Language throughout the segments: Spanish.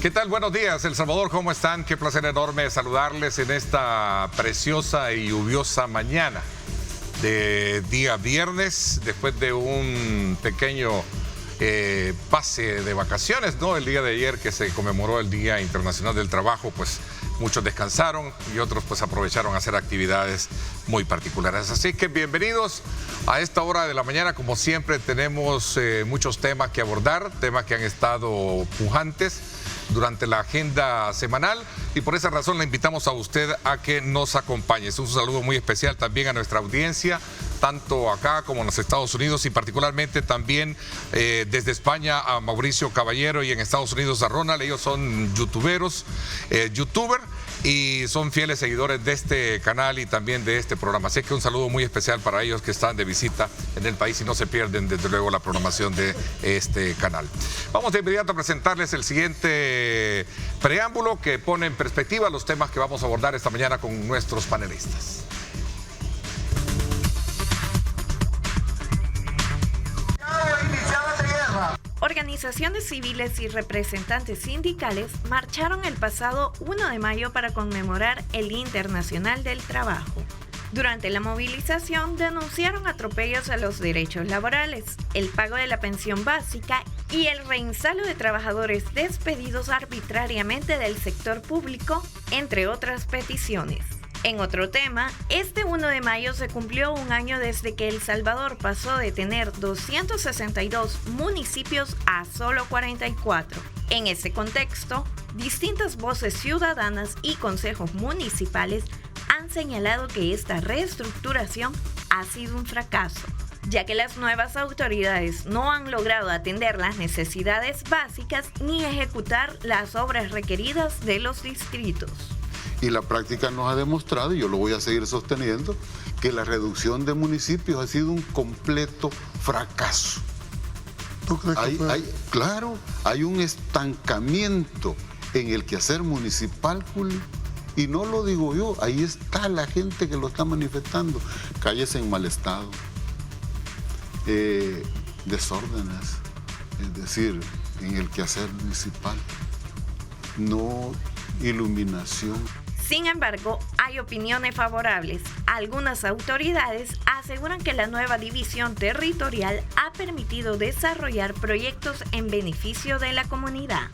¿Qué tal? Buenos días, El Salvador, ¿cómo están? Qué placer enorme saludarles en esta preciosa y lluviosa mañana de día viernes, después de un pequeño pase de vacaciones, ¿no? El día de ayer que se conmemoró el Día Internacional del Trabajo, pues muchos descansaron y otros pues aprovecharon a hacer actividades muy particulares. Así que bienvenidos a esta hora de la mañana. Como siempre tenemos muchos temas que abordar, temas que han estado pujantes durante la agenda semanal y por esa razón le invitamos a usted a que nos acompañe. Es un saludo muy especial también a nuestra audiencia, tanto acá como en los Estados Unidos y particularmente también desde España a Mauricio Caballero y en Estados Unidos a Ronald. Ellos son youtuber y son fieles seguidores de este canal y también de este programa. Así que un saludo muy especial para ellos que están de visita en el país y no se pierden desde luego la programación de este canal. Vamos de inmediato a presentarles el siguiente preámbulo que pone en perspectiva los temas que vamos a abordar esta mañana con nuestros panelistas. Organizaciones civiles y representantes sindicales marcharon el pasado 1 de mayo para conmemorar el Día Internacional del Trabajo. Durante la movilización denunciaron atropellos a los derechos laborales, el pago de la pensión básica y el reinstalo de trabajadores despedidos arbitrariamente del sector público, entre otras peticiones. En otro tema, este 1 de mayo se cumplió un año desde que El Salvador pasó de tener 262 municipios a solo 44. En ese contexto, distintas voces ciudadanas y consejos municipales han señalado que esta reestructuración ha sido un fracaso, ya que las nuevas autoridades no han logrado atender las necesidades básicas ni ejecutar las obras requeridas de los distritos. Y la práctica nos ha demostrado, y yo lo voy a seguir sosteniendo, que la reducción de municipios ha sido un completo fracaso. ¿Tú crees que claro, hay un estancamiento en el quehacer municipal, Julio, y no lo digo yo, ahí está la gente que lo está manifestando. Calles en mal estado, desórdenes, es decir, en el quehacer municipal, no iluminación. Sin embargo, hay opiniones favorables. Algunas autoridades aseguran que la nueva división territorial ha permitido desarrollar proyectos en beneficio de la comunidad.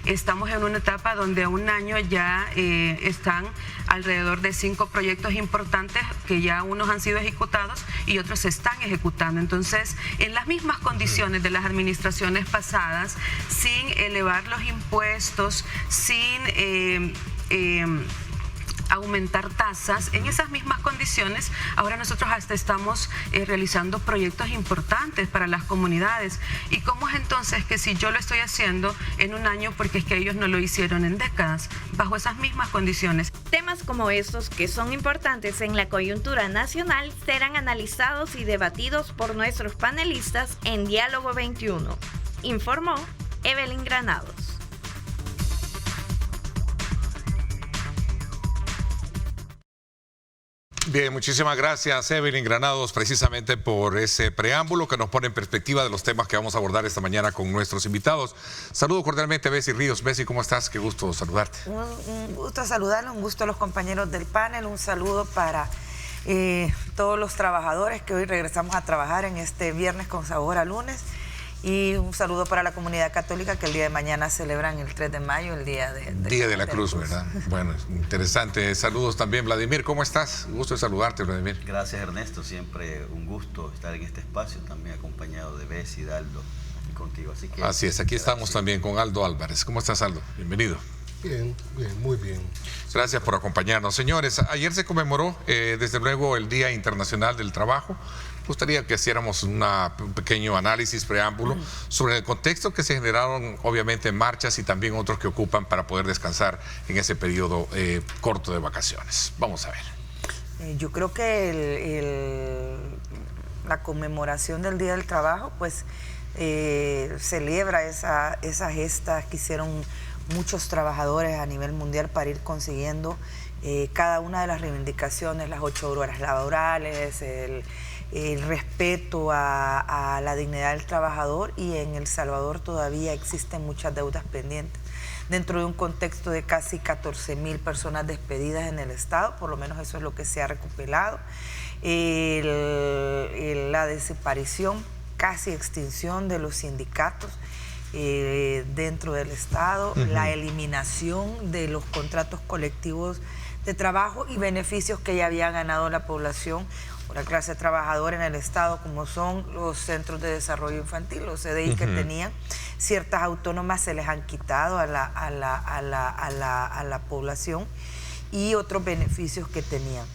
Estamos en una etapa donde a un año ya están alrededor de 5 proyectos importantes que ya unos han sido ejecutados y otros se están ejecutando. Entonces, en las mismas condiciones de las administraciones pasadas, sin elevar los impuestos, sin aumentar tasas, en esas mismas condiciones, ahora nosotros hasta estamos realizando proyectos importantes para las comunidades. ¿Y cómo es entonces que si yo lo estoy haciendo en un año, porque es que ellos no lo hicieron en décadas, bajo esas mismas condiciones? Temas como estos, que son importantes en la coyuntura nacional, serán analizados y debatidos por nuestros panelistas en Diálogo 21, informó Evelyn Granados. Bien, muchísimas gracias Evelyn Granados precisamente por ese preámbulo que nos pone en perspectiva de los temas que vamos a abordar esta mañana con nuestros invitados. Saludo cordialmente a Bessie Ríos. Bessie, ¿cómo estás? Qué gusto saludarte. Un gusto saludarlo, un gusto a los compañeros del panel, un saludo para todos los trabajadores que hoy regresamos a trabajar en este viernes con sabor a lunes. Y un saludo para la comunidad católica que el día de mañana celebran el 3 de mayo, el Día de la Cruz, ¿verdad? Bueno, interesante. Saludos también, Vladimir. ¿Cómo estás? Gusto de saludarte, Vladimir. Gracias, Ernesto. Siempre un gusto estar en este espacio, también acompañado de Bessie, de Aldo y contigo. Así es, aquí estamos también con Aldo Álvarez. ¿Cómo estás, Aldo? Bienvenido. Bien, muy bien. Gracias por acompañarnos. Señores, ayer se conmemoró, desde luego, el Día Internacional del Trabajo. Gustaría que hiciéramos un pequeño análisis, preámbulo, sobre el contexto que se generaron, obviamente, marchas y también otros que ocupan para poder descansar en ese periodo corto de vacaciones. Vamos a ver. Yo creo que la conmemoración del Día del Trabajo, pues, celebra esa gesta que hicieron muchos trabajadores a nivel mundial para ir consiguiendo cada una de las reivindicaciones, las 8 horas laborales, el respeto a la dignidad del trabajador, y en El Salvador todavía existen muchas deudas pendientes. Dentro de un contexto de casi 14.000 personas despedidas en el Estado, por lo menos eso es lo que se ha recopilado, la desaparición, casi extinción de los sindicatos dentro del Estado, la eliminación de los contratos colectivos de trabajo y beneficios que ya había ganado la población o la clase trabajadora en el Estado, como son los centros de desarrollo infantil, los CDI, que tenían ciertas autónomas, se les han quitado a la población, y otros beneficios que tenían.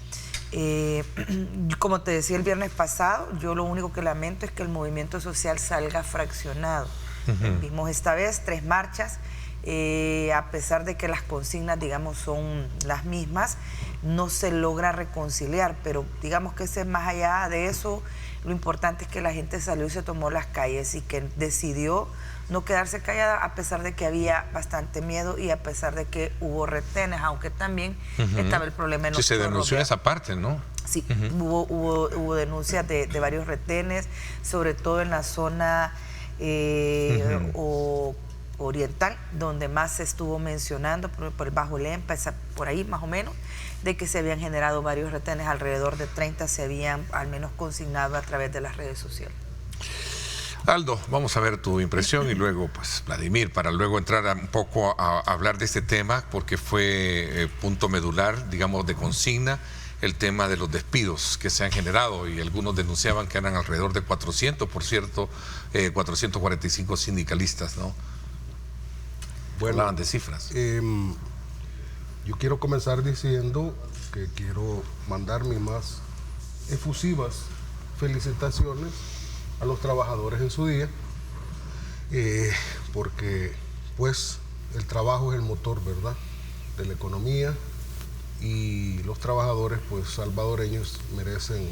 Como te decía el viernes pasado, yo lo único que lamento es que el movimiento social salga fraccionado. Vimos esta vez 3 marchas, a pesar de que las consignas, digamos, son las mismas, no se logra reconciliar, pero digamos que más allá de eso, lo importante es que la gente salió y se tomó las calles y que decidió no quedarse callada, a pesar de que había bastante miedo y a pesar de que hubo retenes, aunque también estaba el problema en Sí, se denunció esa parte, ¿no? Sí, hubo denuncias de varios retenes, sobre todo en la zona oriental, donde más se estuvo mencionando, por el Bajo Lempa, por ahí más o menos, de que se habían generado varios retenes, alrededor de 30 se habían al menos consignado a través de las redes sociales. Aldo, vamos a ver tu impresión y luego, pues, Vladimir, para luego entrar un poco a hablar de este tema, porque fue punto medular, digamos, de consigna, el tema de los despidos que se han generado, y algunos denunciaban que eran alrededor de 400, por cierto, 445 sindicalistas, ¿no? Bueno, hablaban de cifras. Yo quiero comenzar diciendo que quiero mandar mis más efusivas felicitaciones a los trabajadores en su día, porque pues el trabajo es el motor, ¿verdad?, de la economía, y los trabajadores pues salvadoreños merecen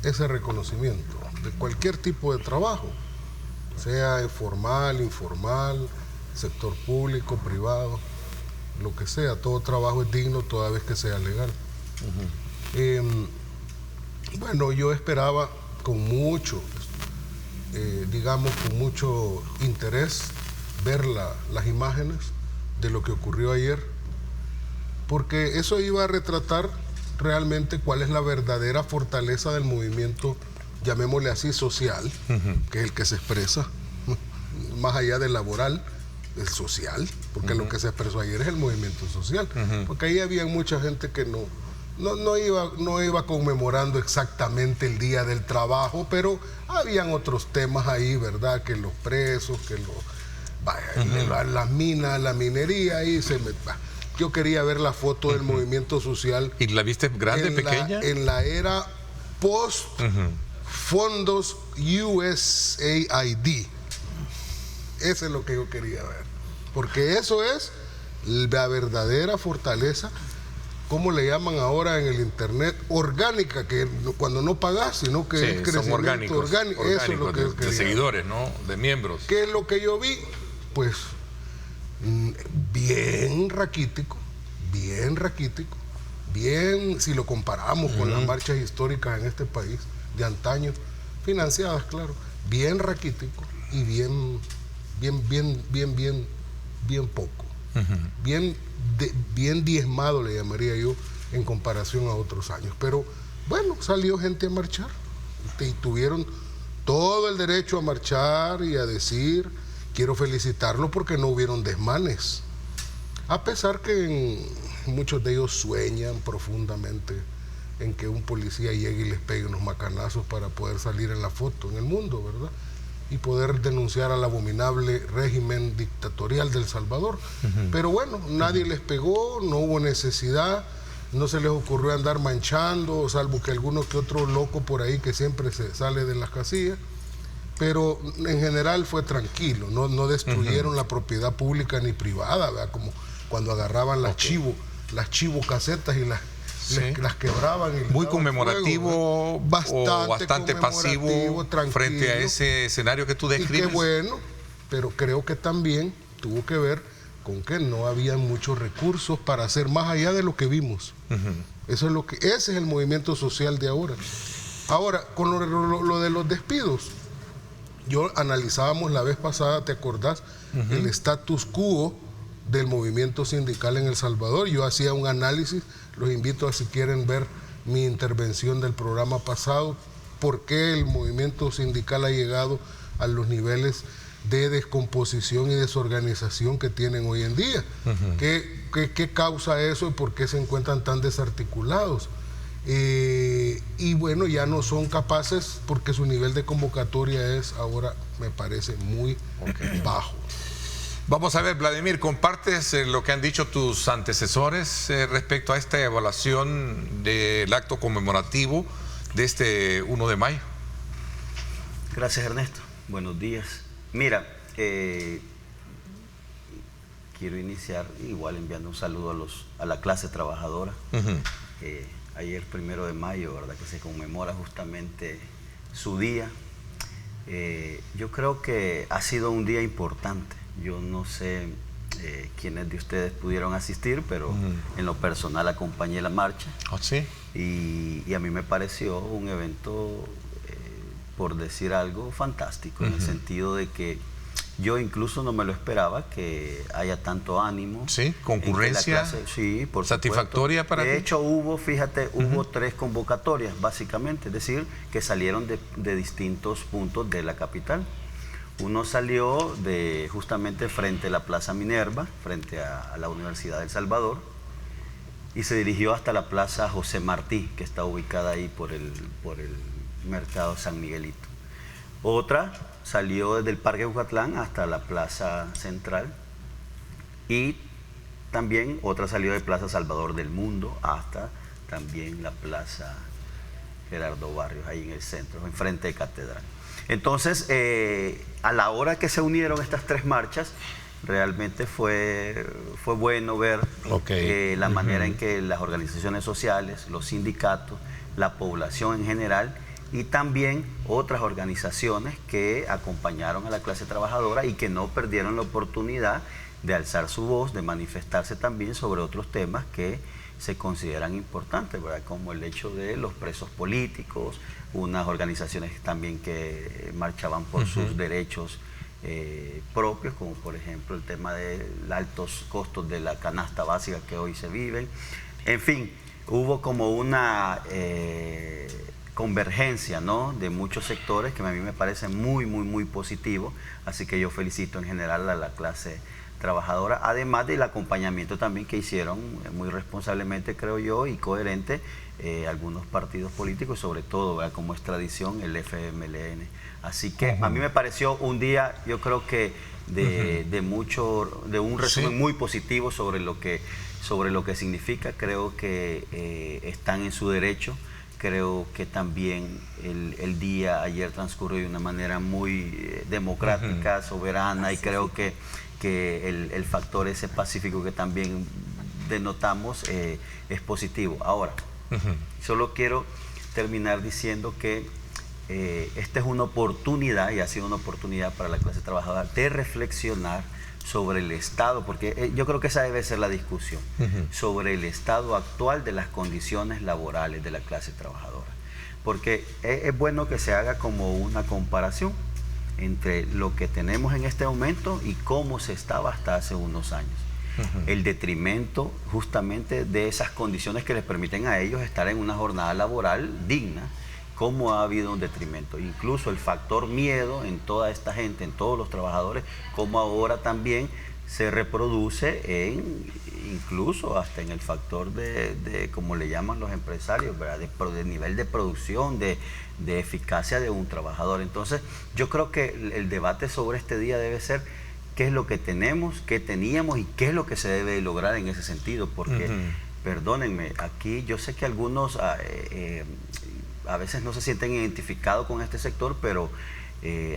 ese reconocimiento de cualquier tipo de trabajo, sea formal, informal, sector público, privado, lo que sea. Todo trabajo es digno toda vez que sea legal. Bueno, yo esperaba con mucho, digamos, con mucho interés ver las imágenes de lo que ocurrió ayer, porque eso iba a retratar realmente cuál es la verdadera fortaleza del movimiento, llamémosle así, social, que es el que se expresa, más allá del laboral, el social, porque lo que se expresó ayer es el movimiento social, porque ahí había mucha gente que no iba conmemorando exactamente el Día del Trabajo, pero habían otros temas ahí, ¿verdad?, que los presos, que las minas, la minería, ahí yo quería ver la foto del movimiento social. ¿Y la viste grande, pequeña? En la era post fondos USAID. Eso es lo que yo quería ver, porque eso es la verdadera fortaleza, como le llaman ahora en el internet, orgánica, que cuando no pagas, sino que es crecimiento orgánico. Eso es lo que yo quería. De seguidores, ¿no?, de miembros. ¿Qué es lo que yo vi? Pues bien raquítico, bien, si lo comparamos con las marchas históricas en este país de antaño, financiadas, claro, bien raquítico y bien poco, bien diezmado, le llamaría yo, en comparación a otros años. Pero bueno, salió gente a marchar y tuvieron todo el derecho a marchar y a decir, quiero felicitarlos porque no hubieron desmanes, a pesar que muchos de ellos sueñan profundamente en que un policía llegue y les pegue unos macanazos para poder salir en la foto en el mundo, ¿verdad?, y poder denunciar al abominable régimen dictatorial de El Salvador. Pero bueno, nadie les pegó, no hubo necesidad, no se les ocurrió andar manchando, salvo que alguno que otro loco por ahí que siempre se sale de las casillas, pero en general fue tranquilo, no destruyeron la propiedad pública ni privada, ¿verdad?, como cuando agarraban las chivo casetas y las quebraban. Y muy conmemorativo, bastante pasivo, tranquilo, frente a ese escenario que tú describes. Y qué bueno, pero creo que también tuvo que ver con que no había muchos recursos para hacer más allá de lo que vimos. Eso es ese es el movimiento social de ahora. Ahora, con lo de los despidos, yo analizábamos la vez pasada, ¿te acordás? El status quo del movimiento sindical en El Salvador. Yo hacía un análisis, los invito a si quieren ver mi intervención del programa pasado, por qué el movimiento sindical ha llegado a los niveles de descomposición y desorganización que tienen hoy en día. ¿Qué causa eso y por qué se encuentran tan desarticulados? Y bueno, ya no son capaces porque su nivel de convocatoria es ahora, me parece, muy bajo. Vamos a ver, Vladimir, ¿compartes lo que han dicho tus antecesores respecto a esta evaluación del acto conmemorativo de este 1 de mayo? Gracias, Ernesto. Buenos días. Mira, quiero iniciar igual enviando un saludo a la clase trabajadora. Ayer, 1 de mayo, ¿verdad?, que se conmemora justamente su día. Yo creo que ha sido un día importante. Yo no sé quiénes de ustedes pudieron asistir, pero en lo personal acompañé la marcha. ¿Oh, sí? Y a mí me pareció un evento, por decir algo, fantástico, en el sentido de que yo incluso no me lo esperaba, que haya tanto ánimo. Sí, concurrencia. Sí, por satisfactoria supuesto. para ti. De hecho, hubo 3 convocatorias, básicamente, es decir, que salieron de distintos puntos de la capital. Uno salió justamente frente a la Plaza Minerva, frente a la Universidad del Salvador, y se dirigió hasta la Plaza José Martí, que está ubicada ahí por el Mercado San Miguelito. Otra salió desde el Parque Ucatlán hasta la Plaza Central, y también otra salió de Plaza Salvador del Mundo hasta también la Plaza Gerardo Barrios, ahí en el centro, enfrente de Catedral. Entonces, a la hora que se unieron estas 3 marchas, realmente fue bueno ver la manera en que las organizaciones sociales, los sindicatos, la población en general y también otras organizaciones que acompañaron a la clase trabajadora y que no perdieron la oportunidad de alzar su voz, de manifestarse también sobre otros temas que se consideran importantes, ¿verdad?, como el hecho de los presos políticos, unas organizaciones también que marchaban por sus derechos propios, como por ejemplo el tema de los altos costos de la canasta básica que hoy se viven. En fin, hubo como una convergencia, ¿no?, de muchos sectores que a mí me parece muy positivo, así que yo felicito en general a la clase trabajadora, además del acompañamiento también que hicieron muy responsablemente, creo yo, y coherente algunos partidos políticos, sobre todo, ¿verdad?, como es tradición, el FMLN. Así que a mí me pareció un día, yo creo que de un resumen muy positivo sobre lo que significa. Creo que están en su derecho. Creo que también el día ayer transcurrió de una manera muy democrática, soberana, y creo que el factor ese pacífico que también denotamos es positivo. Ahora, solo quiero terminar diciendo que esta es una oportunidad, y ha sido una oportunidad para la clase trabajadora, de reflexionar sobre el estado, porque yo creo que esa debe ser la discusión, sobre el estado actual de las condiciones laborales de la clase trabajadora. Porque es bueno que se haga como una comparación entre lo que tenemos en este momento y cómo se estaba hasta hace unos años. El detrimento justamente de esas condiciones que les permiten a ellos estar en una jornada laboral digna, cómo ha habido un detrimento. Incluso el factor miedo en toda esta gente, en todos los trabajadores, cómo ahora también se reproduce incluso hasta en el factor de como le llaman los empresarios, ¿verdad?, de nivel de producción, de eficacia de un trabajador. Entonces, yo creo que el debate sobre este día debe ser qué es lo que tenemos, qué teníamos y qué es lo que se debe lograr en ese sentido, porque, perdónenme, aquí yo sé que algunos a veces no se sienten identificados con este sector, pero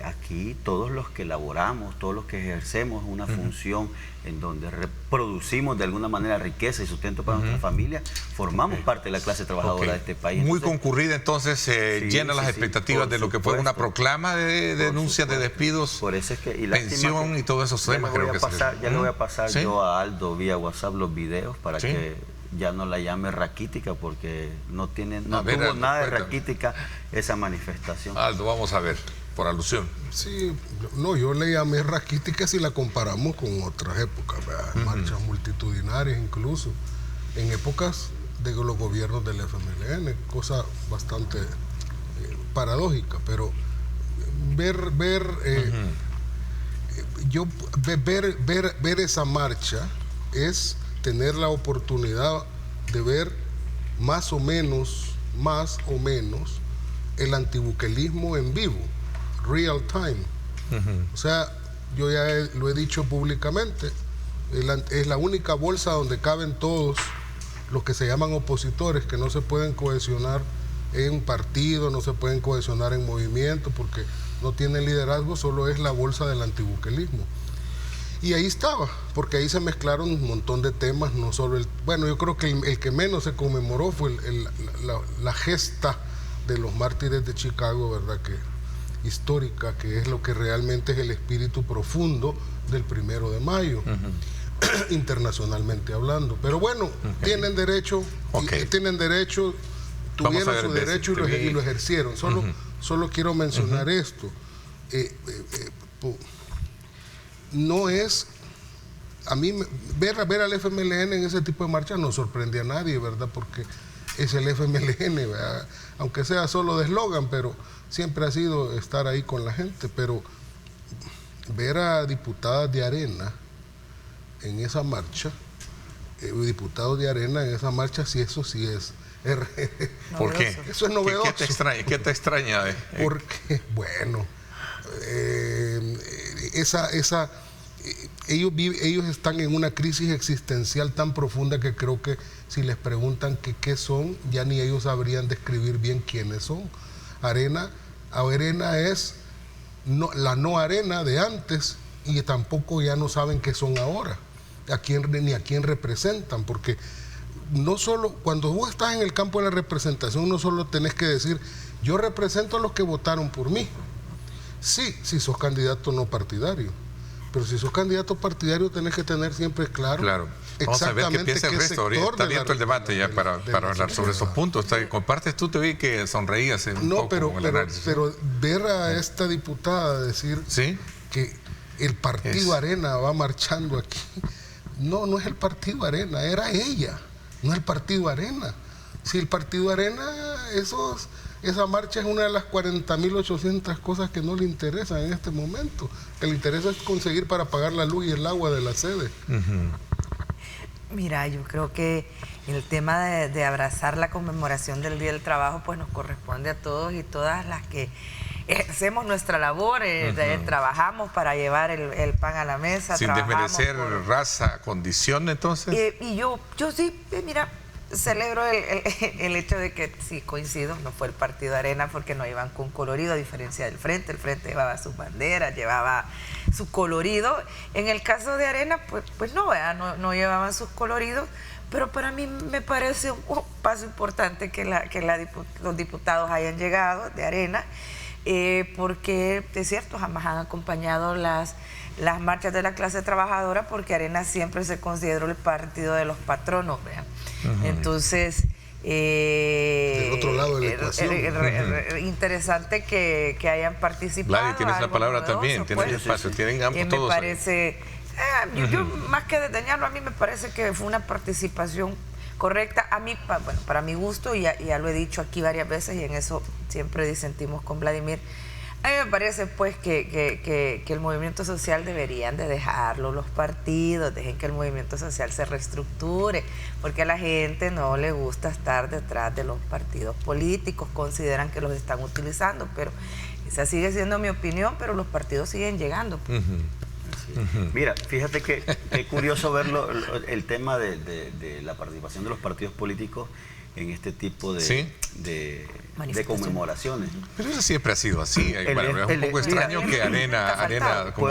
aquí todos los que laboramos, todos los que ejercemos una función en donde reproducimos de alguna manera riqueza y sustento para nuestra familia, formamos parte de la clase trabajadora de este país. Muy Entonces, concurrida, entonces llena las expectativas de lo que fue una proclama de denuncias de despidos, por eso es que, pensión y todos esos temas. Ya le voy a pasar ¿Sí? yo a Aldo vía WhatsApp los videos para que ya no la llame raquítica, porque no tuvo Aldo, nada de raquítica esa manifestación. Aldo, vamos a ver, por alusión. Sí, no, yo le llamé raquítica si la comparamos con otras épocas, ¿verdad? Marchas multitudinarias incluso, en épocas de los gobiernos del FMLN, cosa bastante paradójica, pero ver esa marcha es tener la oportunidad de ver más o menos el antibuquelismo en vivo, real time. O sea, yo ya lo he dicho públicamente, es la única bolsa donde caben todos los que se llaman opositores, que no se pueden cohesionar en partido, no se pueden cohesionar en movimiento, porque no tienen liderazgo, solo es la bolsa del antibuquelismo. Y ahí estaba, porque ahí se mezclaron un montón de temas, no solo bueno, yo creo que el que menos se conmemoró fue la gesta de los mártires de Chicago, ¿verdad? Que histórica, que es lo que realmente es el espíritu profundo del 1 de mayo, internacionalmente hablando. Pero bueno, tienen derecho, tuvieron su derecho y lo ejercieron. Solo quiero mencionar esto. No es, a mí ver al FMLN en ese tipo de marchas no sorprende a nadie, ¿verdad? Porque es el FMLN, ¿verdad? Aunque sea solo de eslogan, pero siempre ha sido estar ahí con la gente. Pero ver a diputadas de Arena en esa marcha, diputados de Arena en esa marcha, sí, eso sí es. ¿Por qué? Eso es novedoso. ¿Qué te extraña? Porque, bueno, ellos están en una crisis existencial tan profunda que creo que si les preguntan qué son, ya ni ellos sabrían describir bien quiénes son. Arena es la no Arena de antes, y tampoco ya no saben qué son ahora, ni a quién representan, porque no solo, cuando vos estás en el campo de la representación, no solo tenés que decir, yo represento a los que votaron por mí. Sí, si sos candidato no partidario, pero si sos candidato partidario tenés que tener siempre claro. Vamos a ver qué piensa el resto. Ahorita está abierto el debate ya para hablar sobre esos puntos. Compartes tú, te vi que sonreías un poco con el análisis. Pero ver a esta diputada decir que el partido Arena va marchando aquí, no es el partido Arena, era ella, no es el partido Arena. Si el partido Arena, esa marcha es una de las 40.800 cosas que no le interesan en este momento. Que le interesa es conseguir para pagar la luz y el agua de la sede. Mira, yo creo que el tema de abrazar la conmemoración del Día del Trabajo pues nos corresponde a todos y todas las que hacemos nuestra labor, trabajamos para llevar el pan a la mesa. Sin desmerecer raza, condición, entonces. Y yo sí, mira, celebro el hecho de que sí coincido, no fue el partido Arena porque no iban con colorido, a diferencia del Frente. El Frente llevaba sus banderas, llevaba su colorido. En el caso de Arena, pues no llevaban sus coloridos, pero para mí me parece un paso importante que los diputados hayan llegado de Arena, porque es cierto, jamás han acompañado las marchas de la clase trabajadora, porque Arena siempre se consideró el partido de los patronos, ¿vean? Entonces, del otro lado de la ecuación. Interesante que hayan participado. Gladys, tienes la palabra también, tienes el espacio, tienen ambos todos. Me parece, yo más que desdeñarlo, a mí me parece que fue una participación correcta. A mí, para mi gusto, y ya lo he dicho aquí varias veces, y en eso siempre disentimos con Vladimir, a mí me parece pues que el movimiento social deberían de dejarlo los partidos, dejen que el movimiento social se reestructure, porque a la gente no le gusta estar detrás de los partidos políticos, consideran que los están utilizando, pero esa sigue siendo mi opinión, pero los partidos siguen llegando. Mira, fíjate que es curioso verlo, el tema de la participación de los partidos políticos en este tipo de, Sí. de conmemoraciones. Pero eso siempre ha sido así. Bueno, es un poco extraño que Arena como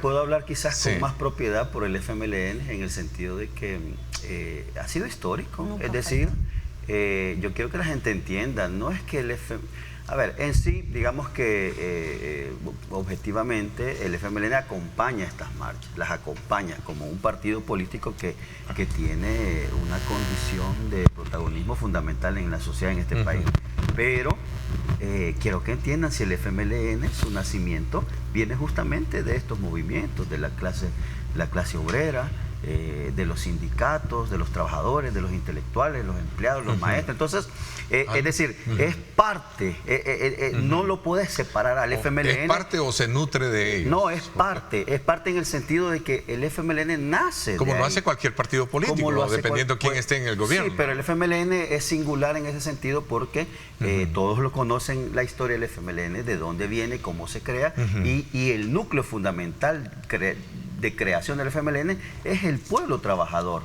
puedo hablar quizás Sí. con más propiedad por el FMLN en el sentido de que ha sido histórico. Nunca es decir, yo quiero que la gente entienda, no es que el a ver, en sí, digamos que objetivamente el FMLN acompaña estas marchas, las acompaña como un partido político que tiene una condición de protagonismo fundamental en la sociedad en este país. Pero quiero que entiendan, si el FMLN, su nacimiento, viene justamente de estos movimientos, de la clase obrera, de los sindicatos, de los trabajadores, de los intelectuales, los empleados, los maestros. Entonces, es decir, es parte, no lo puedes separar al FMLN. ¿Es parte o se nutre de ellos? No, es parte en el sentido de que el FMLN nace Como de lo ahí. hace cualquier partido político, Como lo hace dependiendo quién esté en el gobierno. Sí, pero el FMLN es singular en ese sentido porque todos lo conocen, la historia del FMLN, de dónde viene, cómo se crea, y el núcleo fundamental de creación del FMLN es el pueblo trabajador.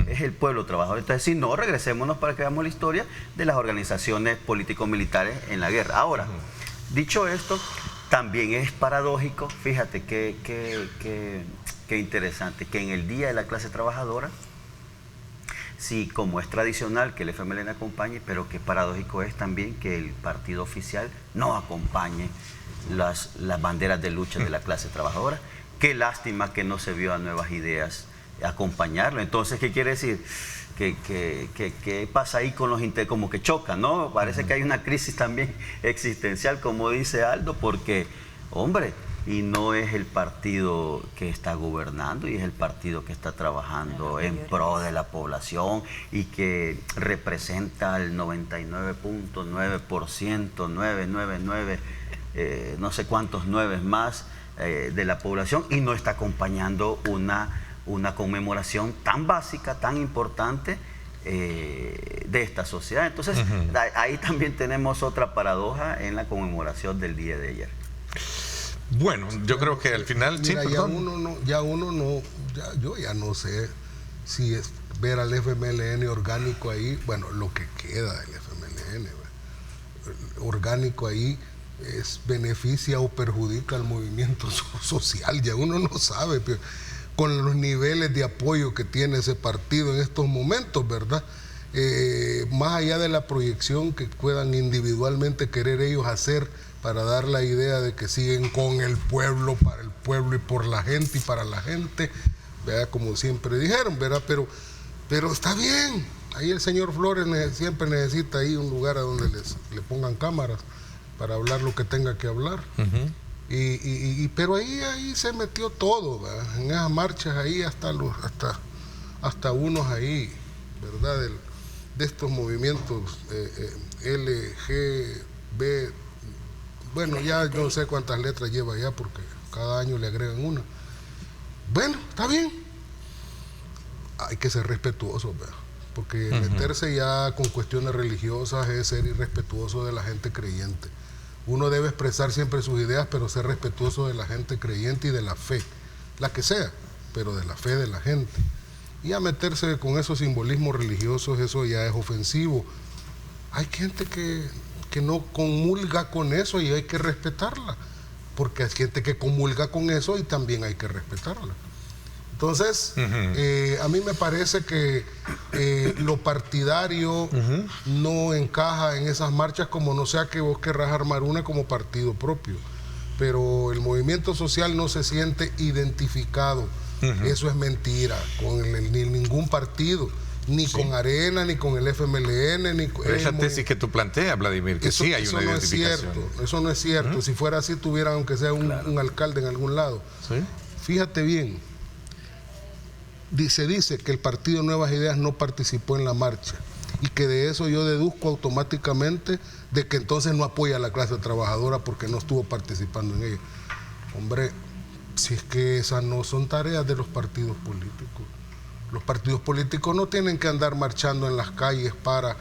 Es el pueblo trabajador. Entonces, si no, regresémonos para que veamos la historia de las organizaciones político-militares en la guerra. Ahora, dicho esto, también es paradójico, fíjate qué interesante, que en el Día de la Clase Trabajadora, sí, como es tradicional que el FMLN acompañe, pero qué paradójico es también que el partido oficial no acompañe las banderas de lucha de la clase trabajadora. Qué lástima que no se vio a Nuevas Ideas acompañarlo. Entonces, ¿qué quiere decir? ¿Qué pasa ahí con los como que chocan, ¿no? Parece que hay una crisis también existencial, como dice Aldo, porque, hombre, y no es el partido que está gobernando, y es el partido que está trabajando en pro de la población y que representa el 99.9%, 999, no sé cuántos nueves más de la población, y no está acompañando una conmemoración tan básica, tan importante de esta sociedad. Entonces, ahí también tenemos otra paradoja en la conmemoración del día de ayer. Bueno, yo creo que al final... Mira, sí, yo ya no sé si es ver al FMLN orgánico ahí, bueno, lo que queda del FMLN, orgánico ahí, beneficia o perjudica al movimiento social, ya uno no sabe, pero con los niveles de apoyo que tiene ese partido en estos momentos, ¿verdad? Más allá de la proyección que puedan individualmente querer ellos hacer para dar la idea de que siguen con el pueblo, para el pueblo y por la gente y para la gente, ¿verdad? Como siempre dijeron, ¿verdad? Pero está bien, ahí el señor Flores siempre necesita ahí un lugar a donde le pongan cámaras para hablar lo que tenga que hablar. Pero ahí se metió todo, ¿verdad? En esas marchas ahí hasta unos ahí, ¿verdad? De estos movimientos LGB, bueno, ya no sé cuántas letras lleva ya porque cada año le agregan una. Bueno, está bien. Hay que ser respetuosos, ¿verdad? Porque meterse ya con cuestiones religiosas es ser irrespetuoso de la gente creyente. Uno debe expresar siempre sus ideas, pero ser respetuoso de la gente creyente y de la fe, la que sea, pero de la fe de la gente. Y a meterse con esos simbolismos religiosos, eso ya es ofensivo. Hay gente que no comulga con eso y hay que respetarla, porque hay gente que comulga con eso y también hay que respetarla. Entonces, a mí me parece que lo partidario no encaja en esas marchas, como no sea que vos querrás armar una como partido propio, pero el movimiento social no se siente identificado. Eso es mentira, con ni ningún partido, ni con Arena, ni con el FMLN, ni con... Esa tesis que tú planteas, Vladimir, que sí hay una identificación. Eso no es cierto. Si fuera así, tuvieran aunque sea un alcalde en algún lado. ¿Sí? Fíjate bien, se dice que el partido Nuevas Ideas no participó en la marcha y que de eso yo deduzco automáticamente de que entonces no apoya a la clase trabajadora porque no estuvo participando en ella. Hombre, si es que esas no son tareas de los partidos políticos. Los partidos políticos no tienen que andar marchando en las calles para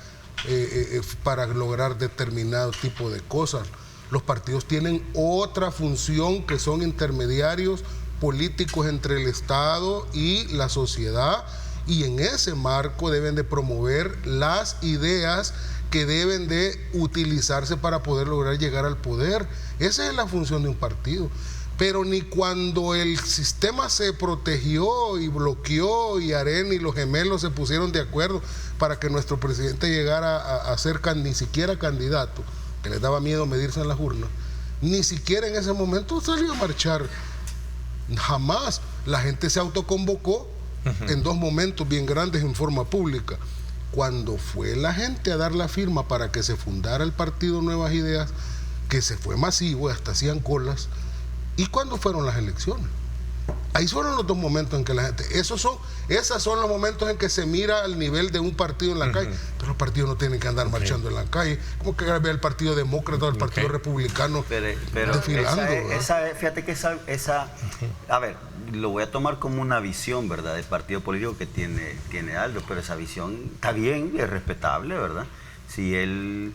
lograr determinado tipo de cosas. Los partidos tienen otra función, que son intermediarios políticos entre el Estado y la sociedad, y en ese marco deben de promover las ideas que deben de utilizarse para poder lograr llegar al poder. Esa es la función de un partido. Pero ni cuando el sistema se protegió y bloqueó y Arena y los gemelos se pusieron de acuerdo para que nuestro presidente llegara a ser ni siquiera candidato, que les daba miedo medirse en las urnas, ni siquiera en ese momento salió a marchar. Jamás. La gente se autoconvocó en dos momentos bien grandes en forma pública. Cuando fue la gente a dar la firma para que se fundara el partido Nuevas Ideas, que se fue masivo, hasta hacían colas, y cuando fueron las elecciones. Ahí fueron los dos momentos en que la gente... esos son los momentos en que se mira al nivel de un partido en la calle. Pero los partidos no tienen que andar marchando en la calle. Como que ve el Partido Demócrata o el Partido Republicano desfilando. Fíjate que esa a ver, lo voy a tomar como una visión, ¿verdad?, del partido político que tiene Aldo, pero esa visión está bien, es respetable, ¿verdad? Si él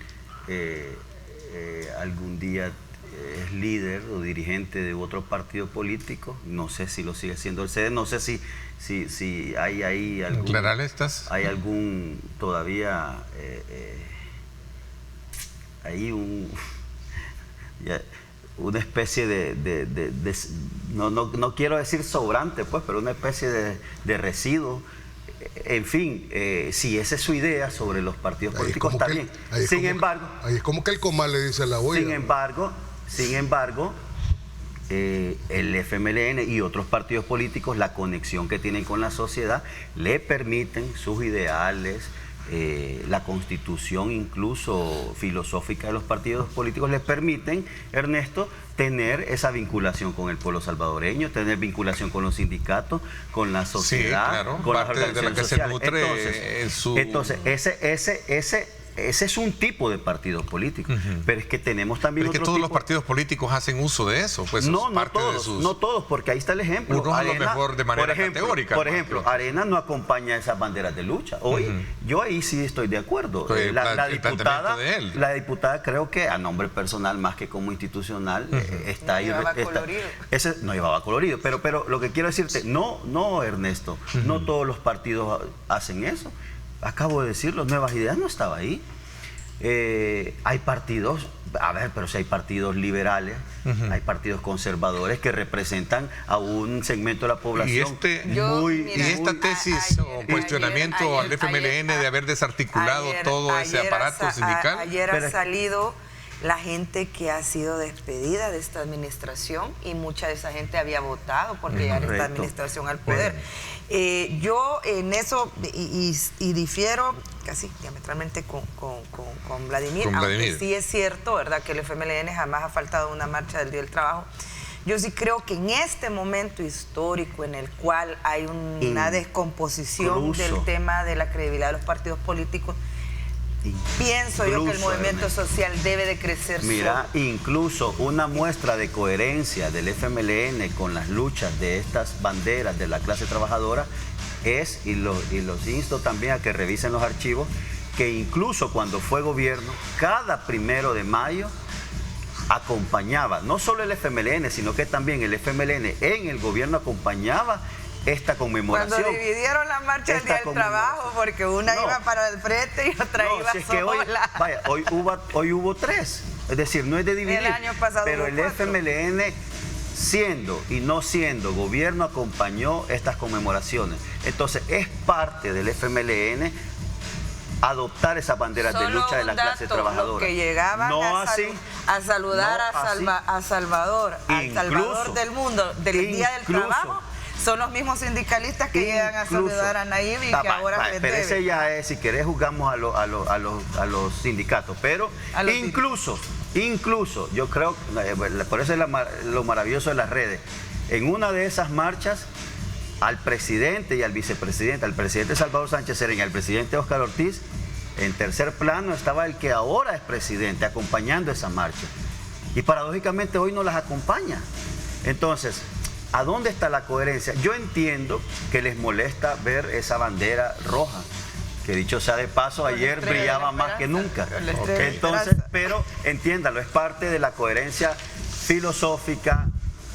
algún día es líder o dirigente de otro partido político, no sé si lo sigue siendo el CD, no sé si hay ahí algún todavía hay una especie de no quiero decir sobrante, pues, pero una especie de residuo. En fin, si esa es su idea sobre los partidos políticos, está bien. Sin embargo, ahí es como que el comal le dice a la olla. Sin embargo, el FMLN y otros partidos políticos, la conexión que tienen con la sociedad, le permiten sus ideales, la constitución incluso filosófica de los partidos políticos les permiten, Ernesto, tener esa vinculación con el pueblo salvadoreño, tener vinculación con los sindicatos, con la sociedad, sí, claro, con parte las organizaciones de la que sociales. se nutre Entonces, ese es un tipo de partido político, pero es que tenemos también pero es que todos los partidos políticos hacen uso de eso, pues no todos, porque ahí está el ejemplo. Uno Arena, a lo mejor de manera categórica. Por ejemplo, Arena no acompaña esas banderas de lucha. Hoy, yo ahí sí estoy de acuerdo. La diputada creo que a nombre personal más que como institucional está ahí. No llevaba colorido, pero lo que quiero decirte, no Ernesto, no todos los partidos hacen eso. Acabo de decirlo, Nuevas Ideas no estaba ahí. Hay partidos, pero si hay partidos liberales, hay partidos conservadores que representan a un segmento de la población. Y esta tesis o cuestionamiento al FMLN de haber desarticulado todo ese aparato sindical. Ayer ha salido la gente que ha sido despedida de esta administración y mucha de esa gente había votado por llegar esta administración al poder. Yo en eso y difiero casi diametralmente con Vladimir, aunque sí es cierto, ¿verdad?, que el FMLN jamás ha faltado una marcha del Día del Trabajo. Yo sí creo que en este momento histórico en el cual hay una descomposición del tema de la credibilidad de los partidos políticos, pienso yo que el movimiento social debe de crecer. Mira, incluso una muestra de coherencia del FMLN con las luchas de estas banderas de la clase trabajadora es, y los insto también a que revisen los archivos, que incluso cuando fue gobierno, cada 1 de mayo acompañaba, no solo el FMLN, sino que también el FMLN en el gobierno acompaña esta conmemoración. Cuando dividieron la marcha del Día del Trabajo, porque una iba para el frente y otra iba sola. Hoy hubo 3, es decir, no es de dividir. El año pasado pero el 4. FMLN, siendo y no siendo gobierno, acompañó estas conmemoraciones. Entonces, es parte del FMLN adoptar esas banderas de lucha de la clase trabajadora. Que llegaban a saludar a Salvador, al Salvador del mundo, del Día del Trabajo, son los mismos sindicalistas que llegan a saludar a Nayib y que ahora pero ese ya es, si querés juzgamos a los sindicatos, pero incluso yo creo, por eso es lo maravilloso de las redes, en una de esas marchas al presidente y al vicepresidente, al presidente Salvador Sánchez Serén y al presidente Óscar Ortiz, en tercer plano estaba el que ahora es presidente acompañando esa marcha, y paradójicamente hoy no las acompaña. Entonces, ¿a dónde está la coherencia? Yo entiendo que les molesta ver esa bandera roja, que dicho sea de paso, ayer brillaba más que nunca. Entonces, pero entiéndalo, es parte de la coherencia filosófica,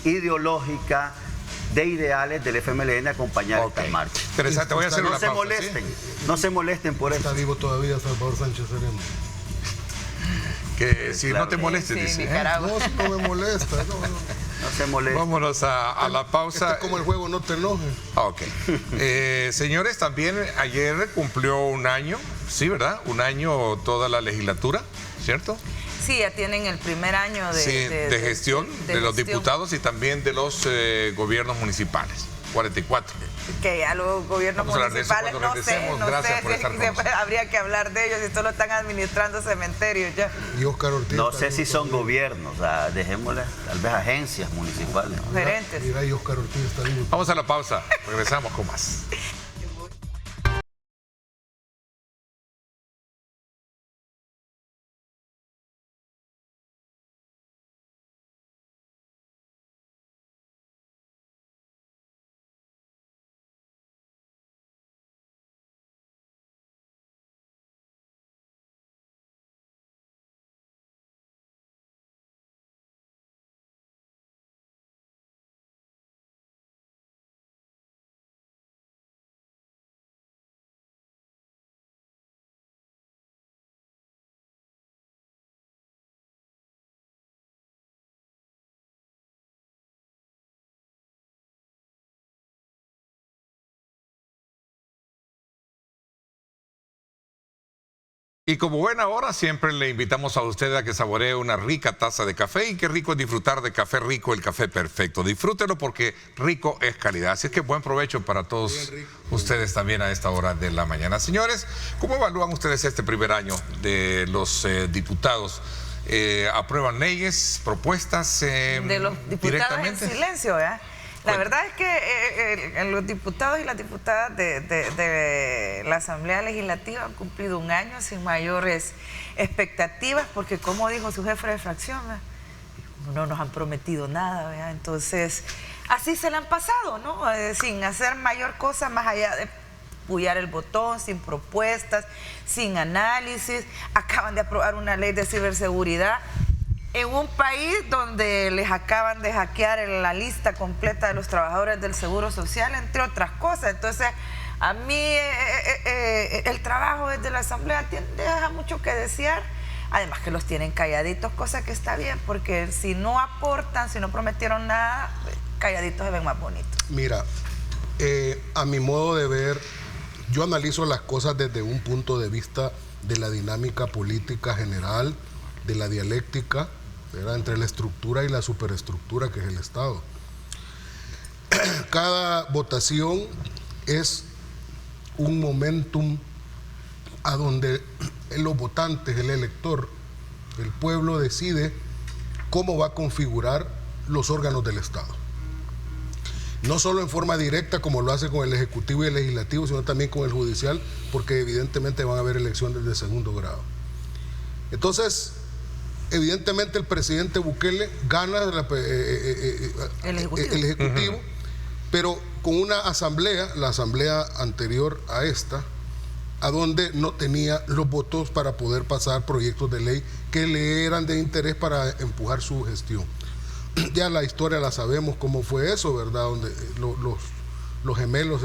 ideológica, de ideales del FMLN acompañar esta marcha. Interesante, voy a hacer una pausa. No se molesten, no se molesten por Está eso. vivo todavía Salvador Sánchez Sereno. Que si Claro. no te molestes, Sí, dice. Nicaragua. No, si no me molesta. No se molesten. Vámonos a la pausa. Este es como el juego, no te enojes. Ok. Señores, también ayer cumplió un año, sí, ¿verdad? Un año toda la legislatura, ¿cierto? Sí, ya tienen el primer año de gestión de los gestión. diputados y también de los gobiernos municipales. 44. Que ya los gobiernos Vamos a hablar de eso municipales, cuando no sé, regresemos. no Gracias sé por estar con nosotros. habría que hablar de ellos y solo están administrando cementerios ya. Y Oscar Ortiz. No está sé vivo si son todavía. gobiernos, o sea, dejémosle, tal vez agencias municipales. Gerentes. Mira, y Oscar Ortiz está vivo. Vamos a la pausa. Regresamos con más. Y como buena hora, siempre le invitamos a usted a que saboree una rica taza de café, y qué rico es disfrutar de Café Rico, el café perfecto. Disfrútelo porque rico es calidad. Así es que buen provecho para todos ustedes también a esta hora de la mañana. Señores, ¿cómo evalúan ustedes este primer año de los diputados? ¿Aprueban leyes, propuestas De los diputados en directamente? silencio, ¿verdad? La verdad es que los diputados y las diputadas de la Asamblea Legislativa han cumplido un año sin mayores expectativas, porque como dijo su jefe de fracción, ¿verdad?, no nos han prometido nada, ¿verdad? Entonces, así se la han pasado, ¿no? Sin hacer mayor cosa más allá de puyar el botón, sin propuestas, sin análisis. Acaban de aprobar una ley de ciberseguridad en un país donde les acaban de hackear la lista completa de los trabajadores del Seguro Social, entre otras cosas. Entonces, a mí el trabajo desde la Asamblea deja mucho que desear, además que los tienen calladitos, cosa que está bien, porque si no aportan, si no prometieron nada, calladitos se ven más bonitos. Mira, a mi modo de ver, yo analizo las cosas desde un punto de vista de la dinámica política general, de la dialéctica, ¿verdad?, entre la estructura y la superestructura que es el Estado. Cada votación es un momentum a donde los votantes, el elector, el pueblo decide cómo va a configurar los órganos del Estado. No solo en forma directa como lo hace con el Ejecutivo y el Legislativo, sino también con el Judicial, porque evidentemente van a haber elecciones de segundo grado. Entonces, evidentemente el presidente Bukele gana el Ejecutivo, pero con una asamblea, la asamblea anterior a esta, a donde no tenía los votos para poder pasar proyectos de ley que le eran de interés para empujar su gestión. Ya la historia la sabemos cómo fue eso, ¿verdad? Donde los gemelos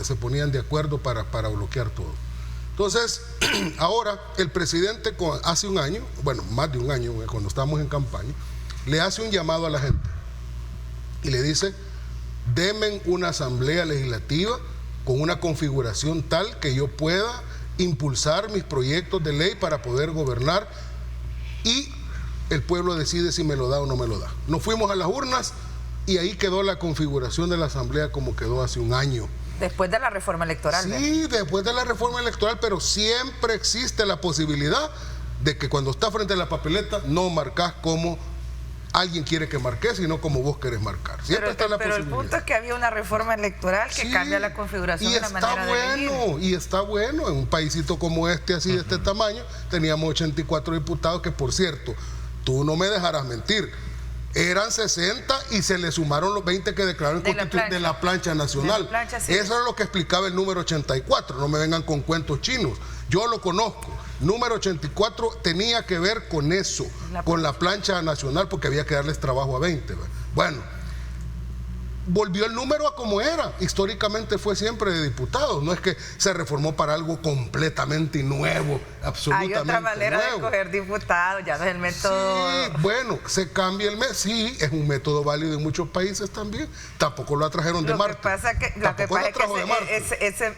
se ponían de acuerdo para bloquear todo. Entonces, ahora el presidente hace un año, bueno, más de un año, cuando estábamos en campaña, le hace un llamado a la gente y le dice: denme una asamblea legislativa con una configuración tal que yo pueda impulsar mis proyectos de ley para poder gobernar, y el pueblo decide si me lo da o no me lo da. Nos fuimos a las urnas y ahí quedó la configuración de la asamblea como quedó hace un año. Después de la reforma electoral. Sí, después de la reforma electoral, pero siempre existe la posibilidad de que cuando estás frente a la papeleta no marcas como alguien quiere que marques, sino como vos querés marcar. Siempre está la posibilidad. Pero el punto es que había una reforma electoral que cambia la configuración de la manera de elegir. Y está bueno, en un paísito como este, así de este tamaño, teníamos 84 diputados que, por cierto, tú no me dejarás mentir, eran 60 y se le sumaron los 20 que declararon de la plancha nacional. De la plancha, sí. Eso era lo que explicaba el número 84, no me vengan con cuentos chinos, yo lo conozco. Número 84 tenía que ver con eso, con la plancha nacional, porque había que darles trabajo a 20. Bueno, volvió el número a como era. Históricamente fue siempre de diputados. No es que se reformó para algo completamente nuevo, absolutamente nuevo. Hay otra manera de escoger diputados, ya no es el método. Sí, bueno, se cambia el método. Sí, es un método válido en muchos países también. Tampoco lo trajeron de Marte. Lo que pasa es que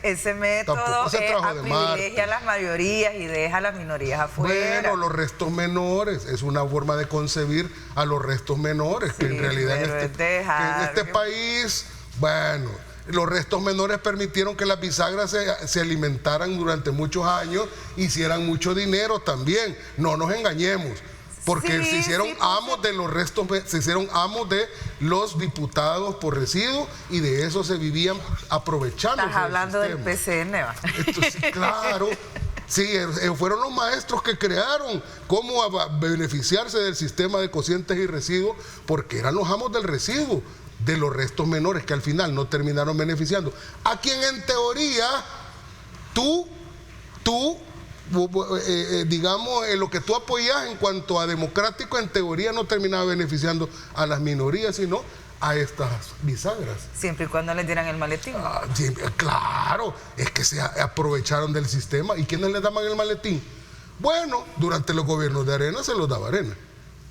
ese método privilegia a las mayorías y deja a las minorías afuera. Bueno, los restos menores, es una forma de concebir a los restos menores, que en realidad en este país, bueno, los restos menores permitieron que las bisagras se alimentaran durante muchos años, hicieran mucho dinero también, no nos engañemos. Porque se hicieron amos de los restos, se hicieron amos de los diputados por residuos y de eso se vivían aprovechando. Estás hablando del PCN, ¿va? Entonces, claro, sí, fueron los maestros que crearon cómo beneficiarse del sistema de cocientes y residuos, porque eran los amos del residuo, de los restos menores que al final no terminaron beneficiando. A quien en teoría tú digamos, lo que tú apoyas en cuanto a democrático, en teoría no terminaba beneficiando a las minorías, sino a estas bisagras. Siempre y cuando les dieran el maletín. Claro, es que se aprovecharon del sistema. ¿Y quiénes les daban el maletín? Bueno, durante los gobiernos de Arena se los daba Arena.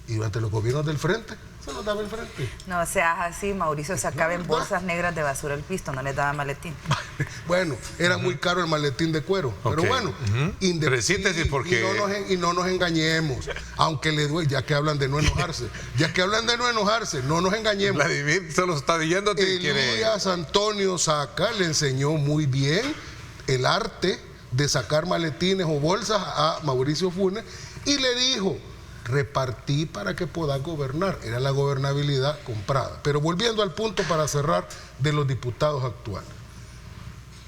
Y durante los gobiernos del Frente se los daba el Frente. No seas así, Mauricio, sacaba en bolsas negras de basura el pisto, no les daba maletín. Bueno, era muy caro el maletín de cuero. Pero bueno, Precíntese porque... y no nos engañemos, aunque le duele, ya que hablan de no enojarse, no nos engañemos. Vladimir solo está diciendo que Elías Antonio Saca le enseñó muy bien el arte de sacar maletines o bolsas a Mauricio Funes y le dijo: repartí para que puedas gobernar. Era la gobernabilidad comprada. Pero volviendo al punto para cerrar de los diputados actuales.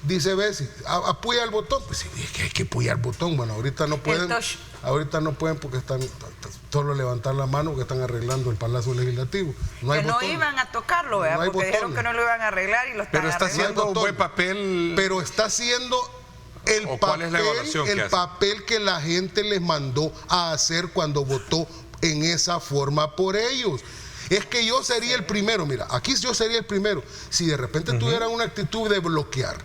Dice Bessi, apoya el botón. Pues sí, es que hay que apoyar el botón. Bueno, ahorita no pueden porque están solo levantar la mano que están arreglando el Palacio Legislativo. No hay botones. No iban a tocarlo, ¿verdad? No hay porque dijeron que no lo iban a arreglar y lo están arreglando. Pero está haciendo un buen papel. Pero está haciendo el papel que la gente les mandó a hacer cuando votó en esa forma por ellos. Es que yo sería el primero, mira, aquí yo sería el primero, si de repente tuvieran una actitud de bloquear,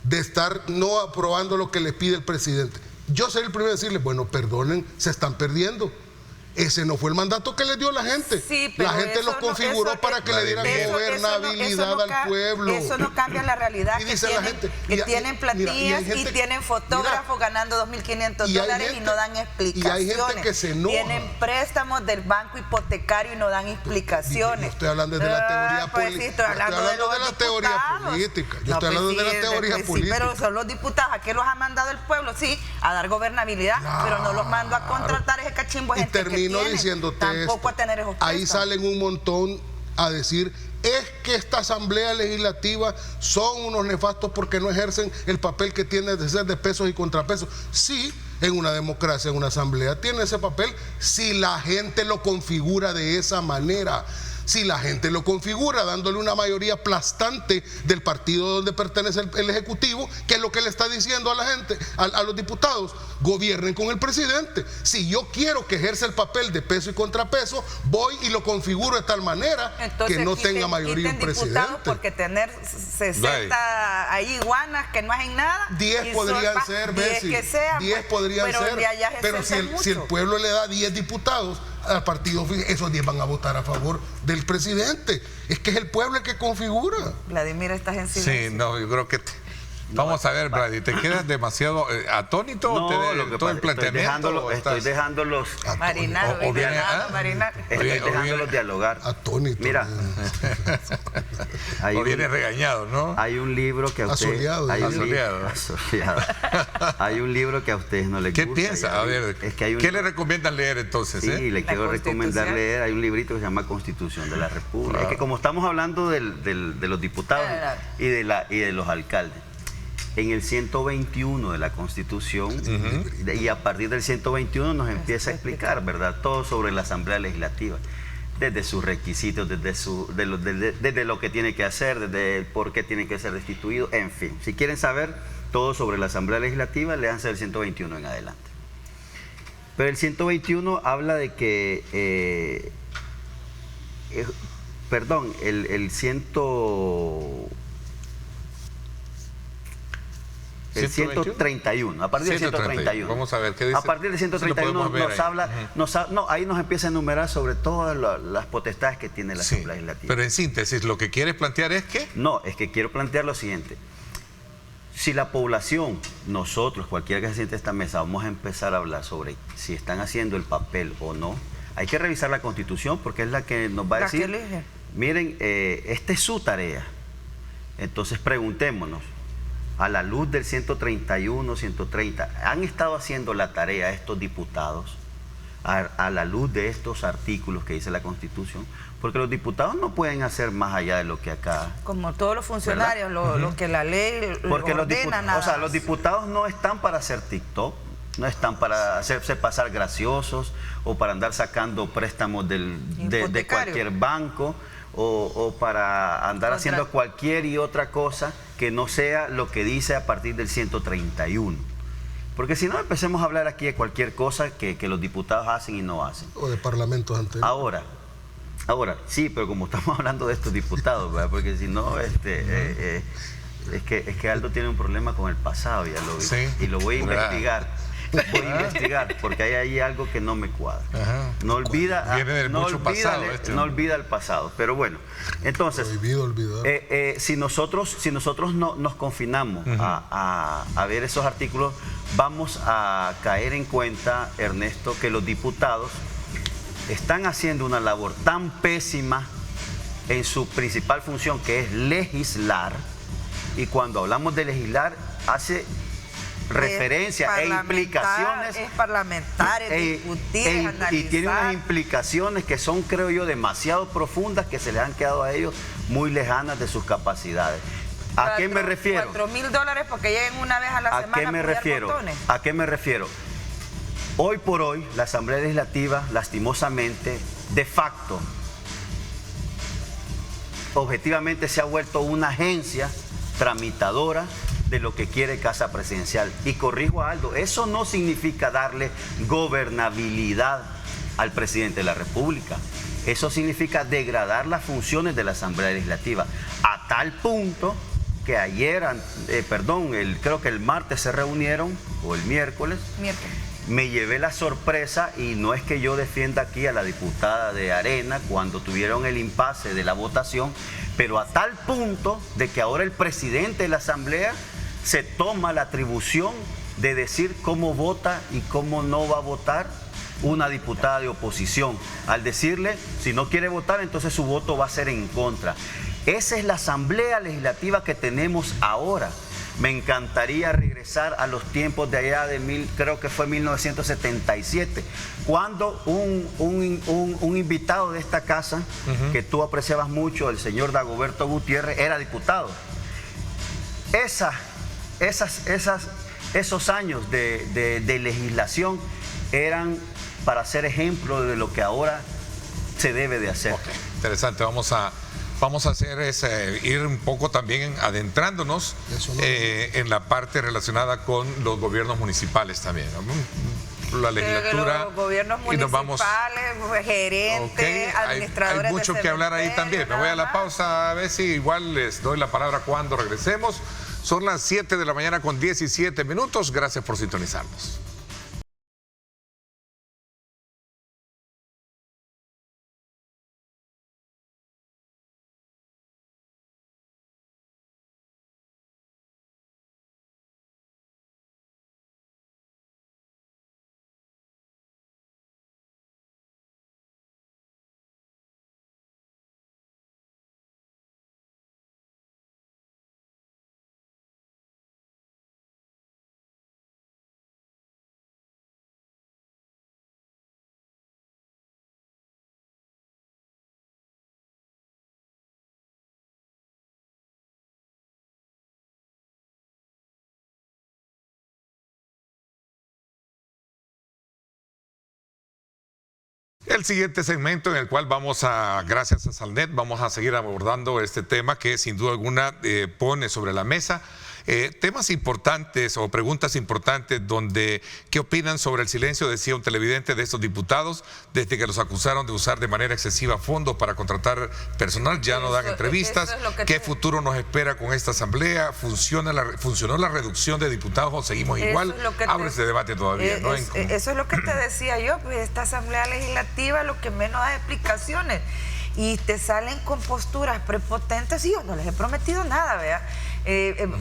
de estar no aprobando lo que les pide el presidente, yo sería el primero en decirles, bueno, perdonen, se están perdiendo. Ese no fue el mandato que les dio la gente. Sí, pero la gente los configuró para que le dieran gobernabilidad al pueblo. Eso no cambia la realidad. Que tienen plantillas y tienen fotógrafos ganando $2.500 y no dan explicaciones. Y hay gente que se enoja. Tienen préstamos del banco hipotecario y no dan explicaciones. Yo estoy hablando de la teoría política. Estoy hablando de la teoría política. Yo estoy hablando de la teoría política. Pero son los diputados. ¿A qué los ha mandado el pueblo? Sí, a dar gobernabilidad, pero no los mando a contratar ese cachimbo de gente que diciéndote tampoco esto. A tener esos ahí salen un montón a decir es que esta asamblea legislativa son unos nefastos porque no ejercen el papel que tiene de ser de pesos y contrapesos. Sí, en una democracia, en una asamblea tiene ese papel si la gente lo configura de esa manera. Si la gente lo configura dándole una mayoría aplastante del partido donde pertenece el Ejecutivo, que es lo que le está diciendo a la gente, a los diputados, gobiernen con el presidente. Si yo quiero que ejerza el papel de peso y contrapeso, voy y lo configuro de tal manera que no tenga mayoría un presidente. Porque tener 60 ahí iguanas que no hacen nada. 10 podrían ser, Bessi. 10 podrían ser. Pero si el pueblo le da 10 diputados al partido, esos 10 van a votar a favor del presidente. Es que es el pueblo el que configura. Vladimir, estás en silencio. Sí, no, yo creo que vamos a ver, Brady, ¿te quedas demasiado atónito? No, lo que todo el planteamiento. Estoy dejándolos marinar, estoy dejándolos dialogar. Atónito. Mira, o viene regañado, ¿no? Hay un libro que a ustedes hay un libro que a ustedes no les gusta. ¿Qué piensa? A ver, ¿qué le recomiendan leer entonces? Sí, le quiero recomendar leer. Hay un librito que se llama Constitución de la República. Claro. Es que como estamos hablando de los diputados y de los alcaldes, en el 121 de la Constitución, y a partir del 121 nos empieza a explicar, ¿verdad?, todo sobre la Asamblea Legislativa, desde sus requisitos, desde lo que tiene que hacer, desde el por qué tiene que ser destituido, en fin. Si quieren saber todo sobre la Asamblea Legislativa, léanse el 121 en adelante. Pero el 121 habla de que perdón, el 131, a partir del 131. Vamos a ver qué dice. A partir del 131 nos habla, ahí nos empieza a enumerar sobre todas las potestades que tiene la Asamblea Legislativa. Pero en síntesis, lo que quieres plantear es que... No, es que quiero plantear lo siguiente. Si la población, nosotros, cualquiera que se siente en esta mesa, vamos a empezar a hablar sobre si están haciendo el papel o no, hay que revisar la Constitución porque es la que nos va a decir, miren, esta es su tarea. Entonces preguntémonos, a la luz del 131, 130, ¿han estado haciendo la tarea estos diputados a la luz de estos artículos que dice la Constitución? Porque los diputados no pueden hacer más allá de lo que acá... Como todos los funcionarios, lo que la ley ordena. O sea, los diputados no están para hacer TikTok, no están para hacerse pasar graciosos o para andar sacando préstamos de cualquier banco o para andar haciendo cualquier y otra cosa que no sea lo que dice a partir del 131. Porque si no, empecemos a hablar aquí de cualquier cosa que los diputados hacen y no hacen. O de parlamentos anteriores. Ahora, sí, pero como estamos hablando de estos diputados, ¿verdad? Porque si no, es que Aldo tiene un problema con el pasado, ya lo vi. Sí, y lo voy a investigar. Voy a investigar, porque hay ahí algo que no me cuadra. No olvida, no olvida el pasado. Pero bueno, entonces, si nosotros no nos confinamos a ver esos artículos, vamos a caer en cuenta, Ernesto, que los diputados están haciendo una labor tan pésima en su principal función, que es legislar, y cuando hablamos de legislar, hace referencia e implicaciones. Es parlamentario, discutir, analizar. Y tiene unas implicaciones que son, creo yo, demasiado profundas, que se les han quedado a ellos muy lejanas de sus capacidades. ¿A qué me refiero? $4,000 porque lleguen una vez a la semana. ¿A qué me refiero? ¿A qué me refiero? Hoy por hoy, la Asamblea Legislativa, lastimosamente, de facto, objetivamente se ha vuelto una agencia tramitadora de lo que quiere Casa Presidencial. Y corrijo a Aldo, eso no significa darle gobernabilidad al presidente de la República. Eso significa degradar las funciones de la Asamblea Legislativa, a tal punto que ayer, creo que el martes se reunieron, o el miércoles. Me llevé la sorpresa, y no es que yo defienda aquí a la diputada de Arena cuando tuvieron el impasse de la votación, pero a tal punto de que ahora el presidente de la Asamblea se toma la atribución de decir cómo vota y cómo no va a votar una diputada de oposición. Al decirle, si no quiere votar, entonces su voto va a ser en contra. Esa es la Asamblea Legislativa que tenemos ahora. Me encantaría regresar a los tiempos de allá creo que fue 1977, cuando un invitado de esta casa, que tú apreciabas mucho, el señor Dagoberto Gutiérrez, era diputado. Esos años de legislación eran para ser ejemplo de lo que ahora se debe de hacer. Okay. Interesante, vamos a hacer ir un poco también adentrándonos en la parte relacionada con los gobiernos municipales también, ¿no? La legislatura. Los gobiernos municipales, gerentes, administradores. Hay mucho que hablar ahí también. Me voy a la pausa a ver si igual les doy la palabra cuando regresemos. Son las 7 de la mañana con 17 minutos. Gracias por sintonizarnos. El siguiente segmento en el cual gracias a Salnet, vamos a seguir abordando este tema que sin duda alguna pone sobre la mesa Temas importantes o preguntas importantes donde, ¿qué opinan sobre el silencio, decía un televidente, de estos diputados desde que los acusaron de usar de manera excesiva fondos para contratar personal? Ya no dan entrevistas. ¿Qué futuro nos espera con esta asamblea? ¿Funcionó la reducción de diputados o seguimos igual? Abre ese debate todavía. Eso es lo que te decía yo, pues esta asamblea legislativa lo que menos da explicaciones y te salen con posturas prepotentes y yo no les he prometido nada, ¿verdad?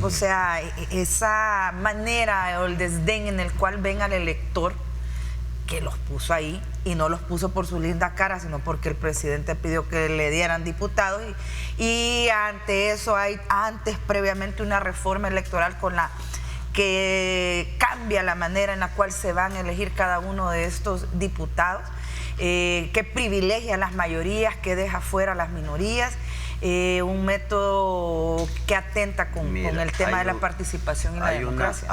O sea, esa manera o el desdén en el cual ven al elector que los puso ahí, y no los puso por su linda cara, sino porque el presidente pidió que le dieran diputados, y ante eso hay previamente una reforma electoral con la que cambia la manera en la cual se van a elegir cada uno de estos diputados, que privilegia a las mayorías, que deja fuera a las minorías, un método que atenta con el tema de la participación y la democracia.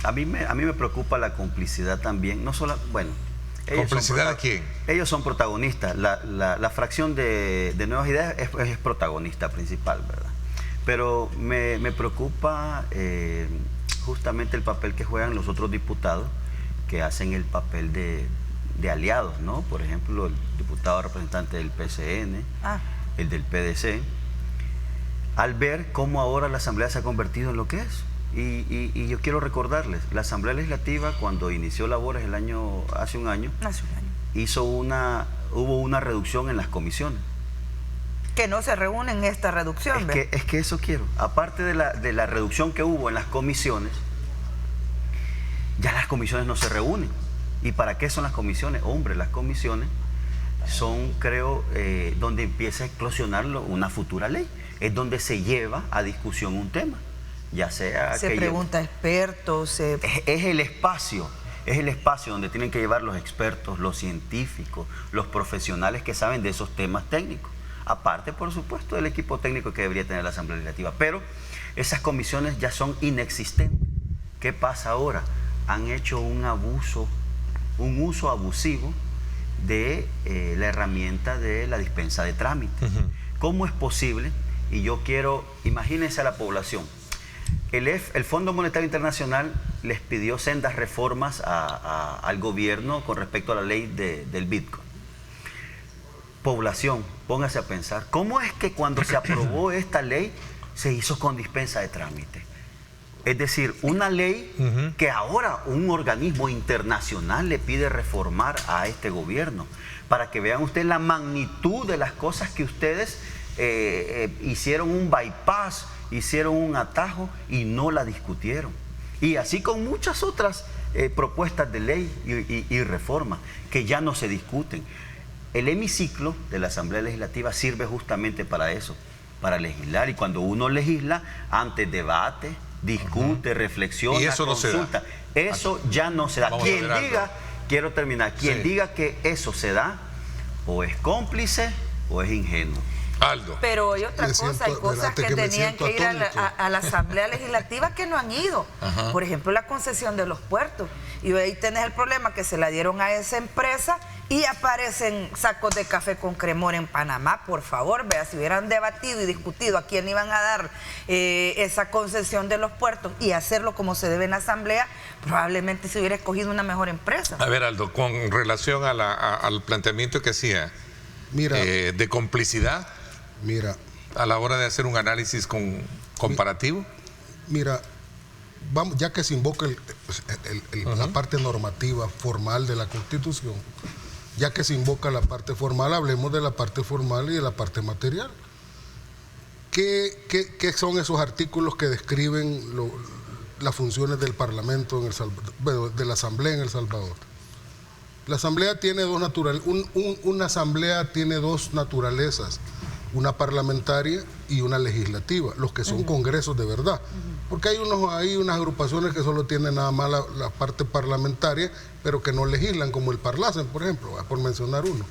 A mí me preocupa la complicidad también, no solo, bueno. ¿Complicidad de quién? Ellos son protagonistas, la fracción de Nuevas Ideas es protagonista principal, ¿verdad? Pero me preocupa justamente el papel que juegan los otros diputados que hacen el papel de aliados, ¿no? Por ejemplo, el diputado representante del PCN, el del PDC, al ver cómo ahora la Asamblea se ha convertido en lo que es. Y yo quiero recordarles, la Asamblea Legislativa cuando inició labores hace un año, hubo una reducción en las comisiones. Que no se reúnen esta reducción. Es que eso quiero. Aparte de la reducción que hubo en las comisiones, ya las comisiones no se reúnen. ¿Y para qué son las comisiones? Hombre, las comisiones son, creo, donde empieza a eclosionar una futura ley. Es donde se lleva a discusión un tema. Ya sea se pregunta a expertos. Es el espacio donde tienen que llevar los expertos, los científicos, los profesionales que saben de esos temas técnicos. Aparte, por supuesto, del equipo técnico que debería tener la Asamblea Legislativa. Pero esas comisiones ya son inexistentes. ¿Qué pasa ahora? Han hecho un uso abusivo de la herramienta de la dispensa de trámite. ¿Cómo es posible? Y yo quiero, imagínense a la población. El Fondo Monetario Internacional les pidió sendas reformas al gobierno con respecto a la ley del Bitcoin. Población, póngase a pensar, ¿cómo es que cuando se aprobó esta ley se hizo con dispensa de trámite? Es decir, una ley que ahora un organismo internacional le pide reformar a este gobierno, para que vean ustedes la magnitud de las cosas que ustedes hicieron un bypass, hicieron un atajo y no la discutieron. Y así con muchas otras propuestas de ley y reformas que ya no se discuten. El hemiciclo de la Asamblea Legislativa sirve justamente para eso, para legislar. Y cuando uno legisla, antes debate, discute, reflexiona, y eso consulta. No se da. Eso ya no se da. Quien diga, quiero terminar, quien diga que eso se da, o es cómplice o es ingenuo. Aldo. Pero hay otra cosa, hay cosas que tenían que ir a la Asamblea Legislativa que no han ido. Por ejemplo, la concesión de los puertos. Y ahí tenés el problema que se la dieron a esa empresa y aparecen sacos de café con cremor en Panamá. Por favor, vea, si hubieran debatido y discutido a quién iban a dar esa concesión de los puertos y hacerlo como se debe en la Asamblea, probablemente se hubiera escogido una mejor empresa. A ver, Aldo, con relación al planteamiento que hacía, de complicidad, a la hora de hacer un análisis comparativo. Vamos, ya que se invoca la parte normativa formal de la Constitución, ya que se invoca la parte formal, hablemos de la parte formal y de la parte material. ¿Qué son esos artículos que describen las funciones del Parlamento en El Salvador, de la Asamblea en El Salvador? La Asamblea tiene una Asamblea tiene dos naturalezas, una parlamentaria y una legislativa, los que son congresos de verdad. Porque hay unas agrupaciones que solo tienen nada más la parte parlamentaria, pero que no legislan, como el Parlacen, por ejemplo, por mencionar uno.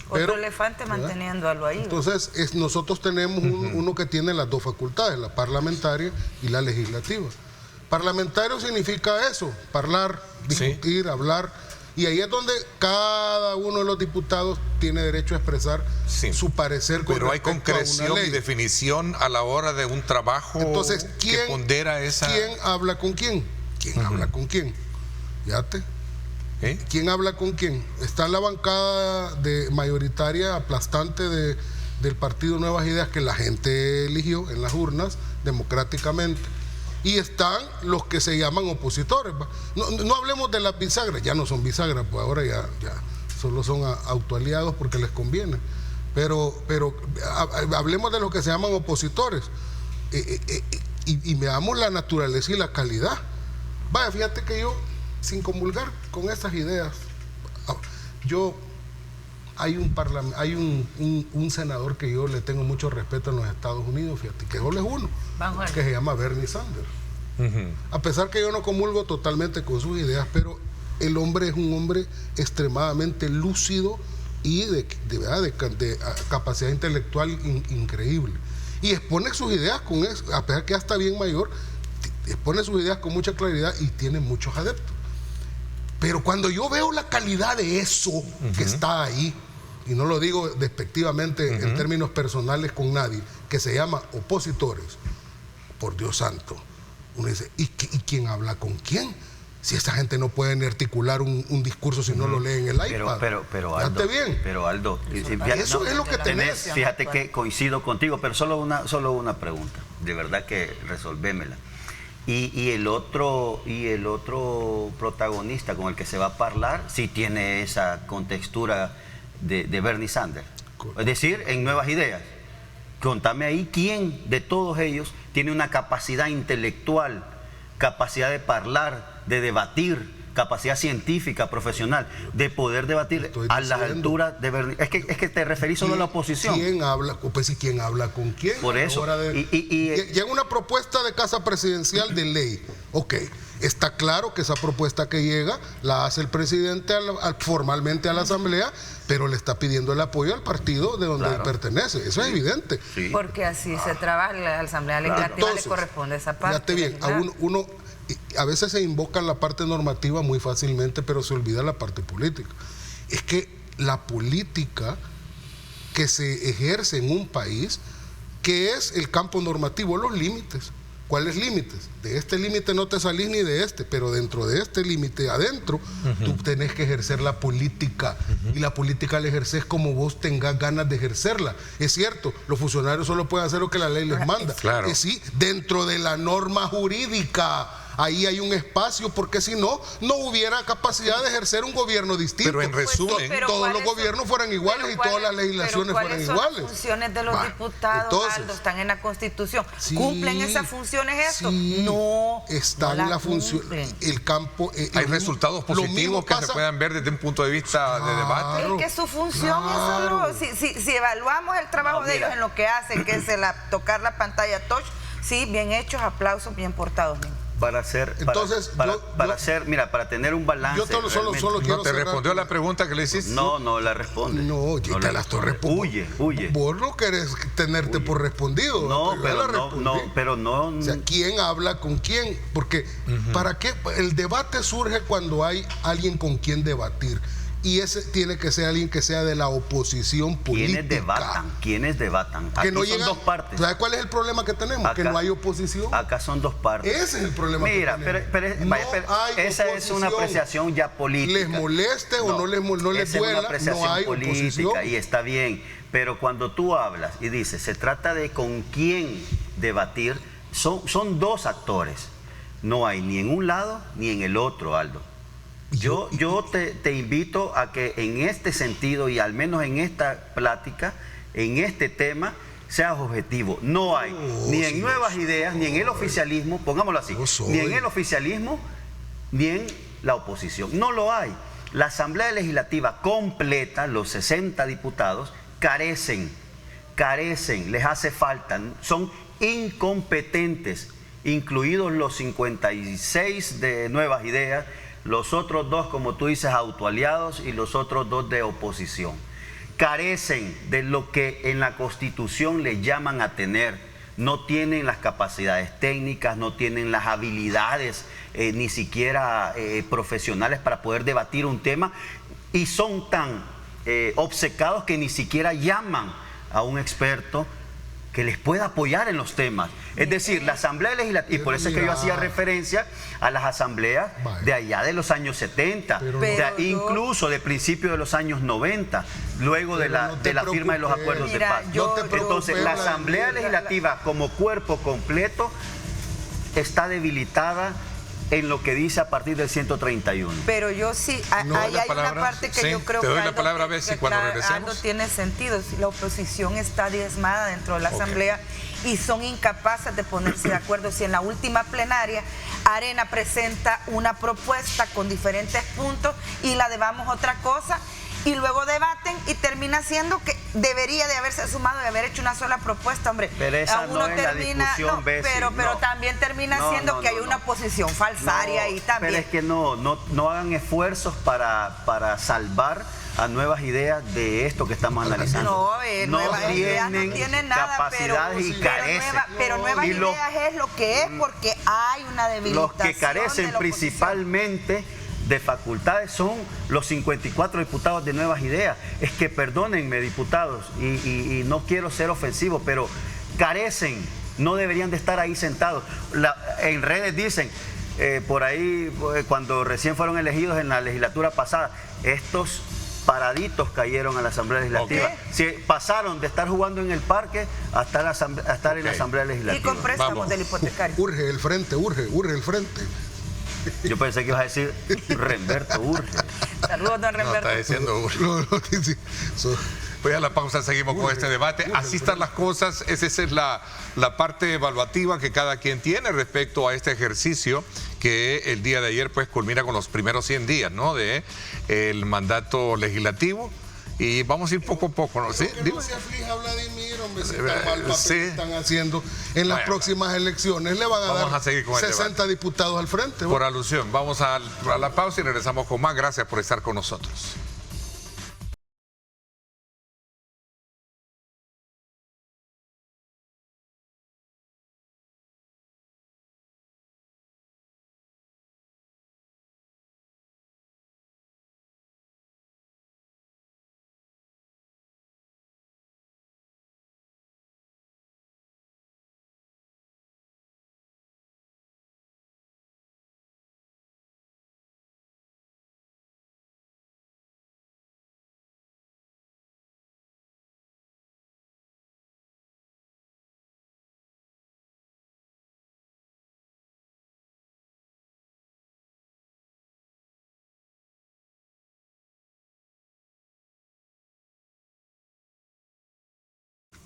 Otro elefante manteniéndolo ahí. Entonces, nosotros tenemos uno que tiene las dos facultades, la parlamentaria y la legislativa. Parlamentario significa eso, hablar, discutir, hablar. Y ahí es donde cada uno de los diputados tiene derecho a expresar su parecer con pero hay respecto a una concreción ley. y definición a la hora de un trabajo. Entonces, que pondera esa... ¿quién habla con quién? ¿Quién habla con quién? Fíjate. ¿Quién habla con quién? Está la bancada mayoritaria aplastante del partido Nuevas Ideas que la gente eligió en las urnas democráticamente. Y están los que se llaman opositores. No hablemos de las bisagras, ya no son bisagras, pues ahora ya solo son autoaliados porque les conviene. Pero hablemos de los que se llaman opositores y veamos la naturaleza y la calidad. Vaya, fíjate que yo, sin comulgar con esas ideas, hay un senador que yo le tengo mucho respeto en los Estados Unidos, fíjate, que solo es uno, que se llama Bernie Sanders. A pesar que yo no comulgo totalmente con sus ideas, pero el hombre es un hombre extremadamente lúcido y de capacidad intelectual increíble. Y expone sus ideas con eso, a pesar que ya está bien mayor, expone sus ideas con mucha claridad y tiene muchos adeptos. Pero cuando yo veo la calidad de eso que está ahí, y no lo digo despectivamente en términos personales con nadie, que se llama opositores, por Dios santo, uno dice, ¿y quién habla con quién? Si esa gente no puede ni articular un discurso si no lo lee en el iPad. Pero Aldo, bien. Pero Aldo, eso es lo que tenés. Fíjate que coincido contigo, pero solo una pregunta, de verdad que resolvémela. Y el otro protagonista con el que se va a hablar sí tiene esa contextura de Bernie Sanders. Es decir, en Nuevas Ideas. Contame ahí quién de todos ellos tiene una capacidad intelectual, capacidad de hablar, de debatir, capacidad científica, profesional, de poder debatir a las alturas de Bernie. Es que te referís solo a la oposición. ¿Quién habla? Pues sí, ¿quién habla con quién? Por eso. Llega una propuesta de casa presidencial de ley. Ok, está claro que esa propuesta que llega la hace el presidente formalmente a la Asamblea, pero le está pidiendo el apoyo al partido de donde él pertenece. Eso es evidente. Sí. Porque así se trabaja, la Asamblea Legislativa. Entonces, le corresponde esa parte. Fíjate bien, a veces se invoca la parte normativa muy fácilmente, pero se olvida la parte política. Es que la política que se ejerce en un país, ¿qué es el campo normativo? Los límites. ¿Cuáles límites? De este límite no te salís ni de este, pero dentro de este límite adentro, tú tenés que ejercer la política. Y la política la ejerces como vos tengas ganas de ejercerla. Es cierto, los funcionarios solo pueden hacer lo que la ley les manda. Claro. Sí, dentro de la norma jurídica. Ahí hay un espacio, porque si no, no hubiera capacidad de ejercer un gobierno distinto. Pero en resumen, todos los gobiernos fueran iguales y todas las legislaciones fueran iguales. ¿Cuáles son las funciones de los diputados, entonces, Aldo? Están en la Constitución. Sí, ¿Cumplen esas funciones esto? Sí, no. Están no en la función. El campo. Hay resultados positivos que se puedan ver desde un punto de vista de debate. Es que su función es solo. Si evaluamos el trabajo de ellos en lo que hacen, que es tocar la pantalla touch, sí, bien hechos, aplausos, bien portados. Para tener un balance. Yo solo quiero ¿No te respondió la pregunta que le hiciste? No la responde. No, yo te la estoy respondiendo. Huye. Vos no querés tenerte por respondido. Pero no. O sea, ¿quién habla con quién? Porque, ¿para qué? El debate surge cuando hay alguien con quien debatir. Y ese tiene que ser alguien que sea de la oposición política. ¿Quiénes debatan? Aquí son llegan, dos partes. ¿Sabes cuál es el problema que tenemos? Acá, que no hay oposición. Acá son dos partes. Ese es el problema que tenemos. Esa es una apreciación ya política. Les moleste o no les duela, es una apreciación no hay política oposición. y está bien. Pero cuando tú hablas y dices, se trata de con quién debatir, son dos actores. No hay ni en un lado ni en el otro, Aldo. Yo te invito a que en este sentido y al menos en esta plática, en este tema, seas objetivo. No hay ni en Nuevas Ideas, ni en el oficialismo, pongámoslo así, ni en el oficialismo, ni en la oposición. No lo hay. La Asamblea Legislativa completa, los 60 diputados, carecen, les hace falta, son incompetentes, incluidos los 56 de Nuevas Ideas, los otros dos, como tú dices, autoaliados y los otros dos de oposición. Carecen de lo que en la Constitución le llaman a tener. no tienen las capacidades técnicas, no tienen las habilidades ni siquiera profesionales para poder debatir un tema, y son tan obcecados que ni siquiera llaman a un experto que les pueda apoyar en los temas. Es decir, la Asamblea Legislativa, y por eso es que yo hacía referencia a las asambleas de allá de los años 70, incluso de principios de los años 90, luego de la firma de los acuerdos de paz. Entonces, la Asamblea Legislativa como cuerpo completo está debilitada en lo que dice a partir del 131. Pero yo sí, hay una parte que yo creo te doy que la palabra, Bessie, cuando regresemos. Aldo tiene sentido. Si la oposición está diezmada dentro de la Asamblea y son incapaces de ponerse de acuerdo, si en la última plenaria Arena presenta una propuesta con diferentes puntos y la de Vamos otra cosa, y luego debaten y termina siendo que debería de haberse sumado y haber hecho una sola propuesta, hombre. Pero esa no es la discusión, Bessie, pero también termina siendo que hay una oposición falsaria y también. Pero es que no hagan esfuerzos para salvar a Nuevas Ideas de esto que estamos analizando. Nuevas Ideas no tienen nada, capacidades y carecen. Pero Nuevas Ideas es lo que es porque hay una debilitación. Los que carecen principalmente de facultades son los 54 diputados de Nuevas Ideas. Es que, perdónenme, diputados, y no quiero ser ofensivo, pero carecen, no deberían de estar ahí sentados. En redes dicen, por ahí, cuando recién fueron elegidos en la legislatura pasada, estos paraditos cayeron a la Asamblea Legislativa. Sí, pasaron de estar jugando en el parque a estar en la Asamblea Legislativa. Y con préstamos del hipotecario. Urge el frente, urge el frente. Yo pensé que ibas a decir Remberto urge. Saludos, don Remberto. No, está diciendo urge. Pues a la pausa seguimos con este debate. Así están las cosas. Esa es la parte evaluativa que cada quien tiene respecto a este ejercicio que el día de ayer pues culmina con los primeros 100 días, ¿no?, de el mandato legislativo. Y vamos a ir poco a poco, ¿no? ¿Sí? Que no se aflija Vladimir, hombre, si tan mal papel están haciendo en las próximas elecciones. Le van a dar 60 diputados al frente. Por alusión, vamos a la pausa y regresamos con más. Gracias por estar con nosotros.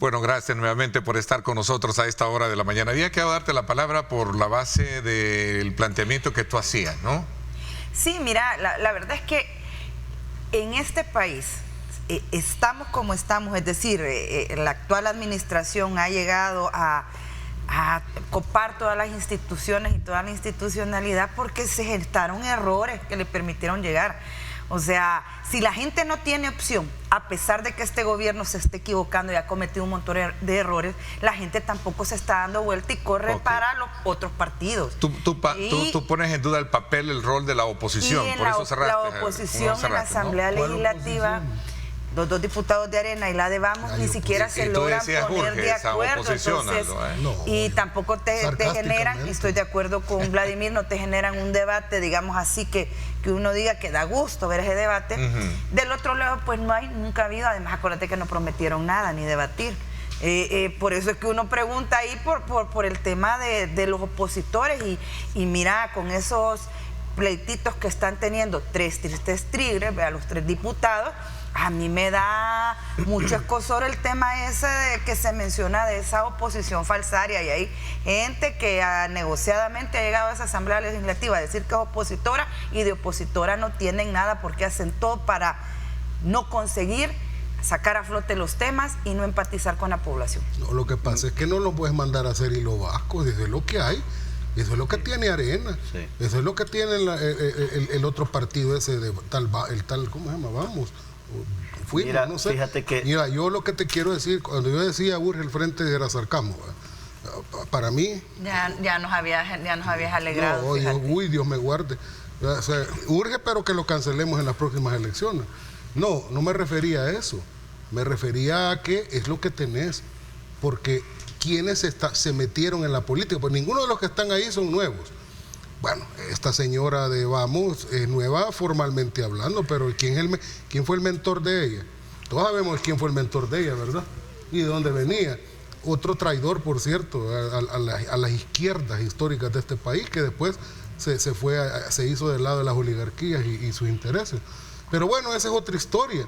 Bueno, gracias nuevamente por estar con nosotros a esta hora de la mañana. Había que darte la palabra por la base del planteamiento que tú hacías, ¿no? Sí, mira, la verdad es que en este país estamos como estamos, es decir, la actual administración ha llegado a copar todas las instituciones y toda la institucionalidad porque se gestaron errores que le permitieron llegar. O sea, si la gente no tiene opción, a pesar de que este gobierno se esté equivocando y ha cometido un montón de errores, la gente tampoco se está dando vuelta y corre para los otros partidos. Tú pones en duda el papel, el rol de la oposición. Y por eso cerraste, la oposición en la Asamblea Legislativa, los dos diputados de Arena y la de Vamos, ni siquiera se logran poner de acuerdo. Entonces, y tampoco te generan, y estoy de acuerdo con Vladimir, no te generan un debate, digamos así, que uno diga que da gusto ver ese debate. Del otro lado, pues nunca ha habido, además acuérdate que no prometieron nada, ni debatir. Por eso es que uno pregunta ahí por el tema de los opositores y mira, con esos pleititos que están teniendo tres tristes tigres, vea, los tres diputados, a mí me da mucho escozor el tema ese de que se menciona de esa oposición falsaria, y hay gente que negociadamente ha llegado a esa Asamblea Legislativa a decir que es opositora, y de opositora no tienen nada porque hacen todo para no conseguir sacar a flote los temas y no empatizar con la población. No, lo que pasa es que no lo puedes mandar a hacer hilo vasco, eso es lo que hay. Eso es lo que tiene Arena, eso es lo que tiene el otro partido ese de el tal, ¿cómo se llama? Vamos. Mira, no sé. Fíjate que... Mira, yo lo que te quiero decir, cuando yo decía urge el frente era sarcasmo, Para mí... Ya nos habías alegrado. No, Dios me guarde. O sea, urge, pero que lo cancelemos en las próximas elecciones. No me refería a eso. Me refería a que es lo que tenés. Porque quienes se metieron en la política, pues ninguno de los que están ahí son nuevos. Bueno, esta señora de Vamos es nueva formalmente hablando, pero ¿quién fue el mentor de ella? Todos sabemos quién fue el mentor de ella, ¿verdad? Y de dónde venía. Otro traidor, por cierto, a las izquierdas históricas de este país, que después se hizo del lado de las oligarquías y sus intereses. Pero bueno, esa es otra historia.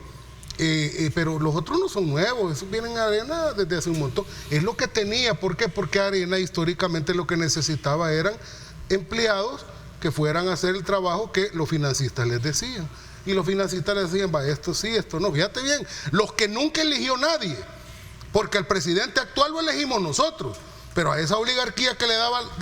Pero los otros no son nuevos, esos vienen a Arena desde hace un montón. Es lo que tenía, ¿por qué? Porque Arena históricamente lo que necesitaba eran empleados que fueran a hacer el trabajo que los financistas les decían. Y los financistas les decían, va, esto sí, esto no. Fíjate bien, los que nunca eligió nadie, porque el presidente actual lo elegimos nosotros, pero a esa oligarquía que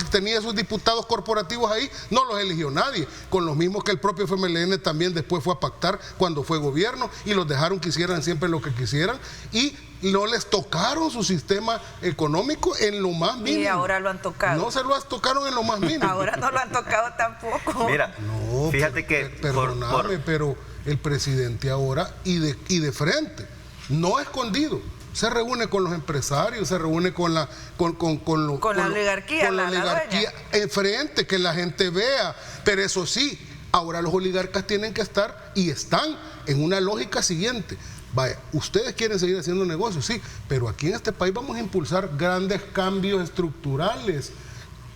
tenía sus diputados corporativos ahí, no los eligió nadie, con los mismos que el propio FMLN también después fue a pactar cuando fue gobierno, y los dejaron que hicieran siempre lo que quisieran, y no les tocaron su sistema económico en lo más mínimo. Y ahora lo han tocado. No se lo tocaron en lo más mínimo. Ahora no lo han tocado tampoco. Mira, no, fíjate que... Perdóname, pero el presidente ahora, y de frente, no escondido, se reúne con los empresarios, se reúne con la oligarquía. Con la oligarquía enfrente, que la gente vea. Pero eso sí, ahora los oligarcas tienen que estar, y están, en una lógica siguiente. Vaya, ustedes quieren seguir haciendo negocios, sí, pero aquí en este país vamos a impulsar grandes cambios estructurales.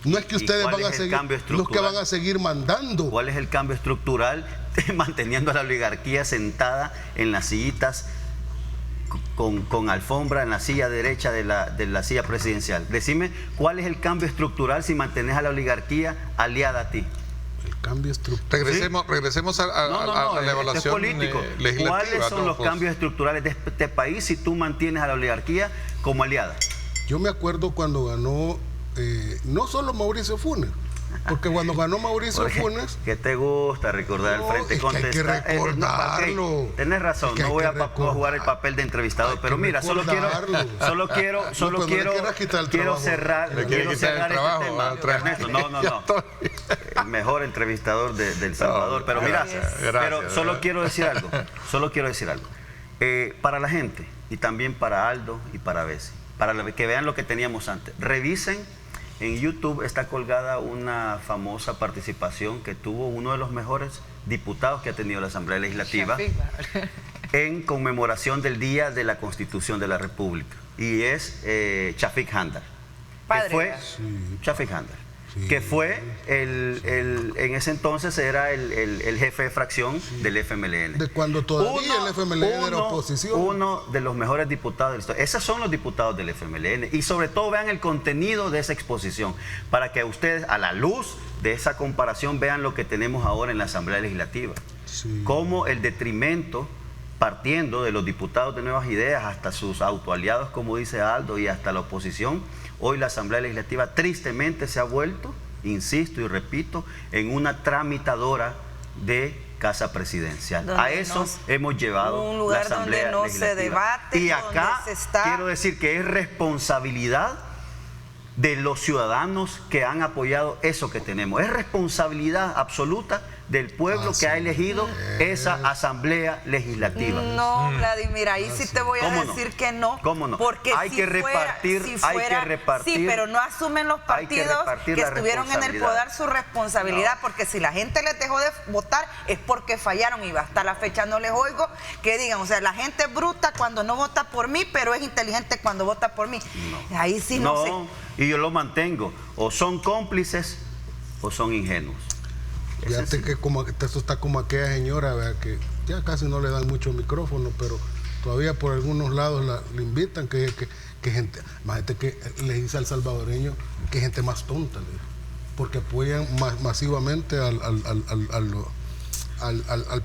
No es que ustedes van a seguir, no es que van a seguir mandando. ¿Cuál es el cambio estructural? Manteniendo a la oligarquía sentada en las sillitas con alfombra en la silla derecha de la silla presidencial. Decime, ¿cuál es el cambio estructural si mantenés a la oligarquía aliada a ti? El cambio estructural. Regresemos a la evaluación legislativa. ¿Cuáles son los cambios estructurales de este país si tú mantienes a la oligarquía como aliada? Yo me acuerdo cuando ganó, no solo Mauricio Funes, porque cuando ganó Mauricio Funes... ¿Qué te gusta recordar el Frente Contestatario? Hay que recordarlo. Tenés razón, no voy a jugar el papel de entrevistador, pero mira, quiero cerrar este tema. Ernesto, no. El mejor entrevistador de El Salvador, pero mira, solo quiero decir algo. Para la gente, y también para Aldo y para Bessie, para que vean lo que teníamos antes, revisen. En YouTube está colgada una famosa participación que tuvo uno de los mejores diputados que ha tenido la Asamblea Legislativa en conmemoración del Día de la Constitución de la República. Y es Chafik Handar. Chafik Handar. Sí. Que fue en ese entonces era el jefe de fracción del FMLN. De cuando todavía el FMLN era oposición. Uno de los mejores diputados de la historia. Esos son los diputados del FMLN. Y sobre todo vean el contenido de esa exposición, para que ustedes, a la luz de esa comparación, vean lo que tenemos ahora en la Asamblea Legislativa. Sí. Cómo el detrimento, partiendo de los diputados de Nuevas Ideas hasta sus autoaliados, como dice Aldo, y hasta la oposición, hoy la Asamblea Legislativa tristemente se ha vuelto, insisto y repito, en una tramitadora de casa presidencial. A eso hemos llevado un lugar la Asamblea donde no Legislativa. Se debate, y acá quiero decir que es responsabilidad de los ciudadanos que han apoyado eso que tenemos. Es responsabilidad absoluta del pueblo que ha elegido esa Asamblea Legislativa. No, Vladimir, ahí sí te voy a decir que no. ¿Cómo no? Porque hay que repartir. Sí, pero no asumen los partidos que estuvieron en el poder su responsabilidad, porque si la gente les dejó de votar es porque fallaron, y hasta la fecha no les oigo que digan, o sea, la gente es bruta cuando no vota por mí, pero es inteligente cuando vota por mí. No. Ahí sí no sé. Y yo lo mantengo, o son cómplices o son ingenuos. Fíjate que esto está como aquella señora, ¿verdad? Que ya casi no le dan mucho micrófono, pero todavía por algunos lados le invitan, que gente, más gente que le dice al salvadoreño que gente más tonta, porque apoyan masivamente al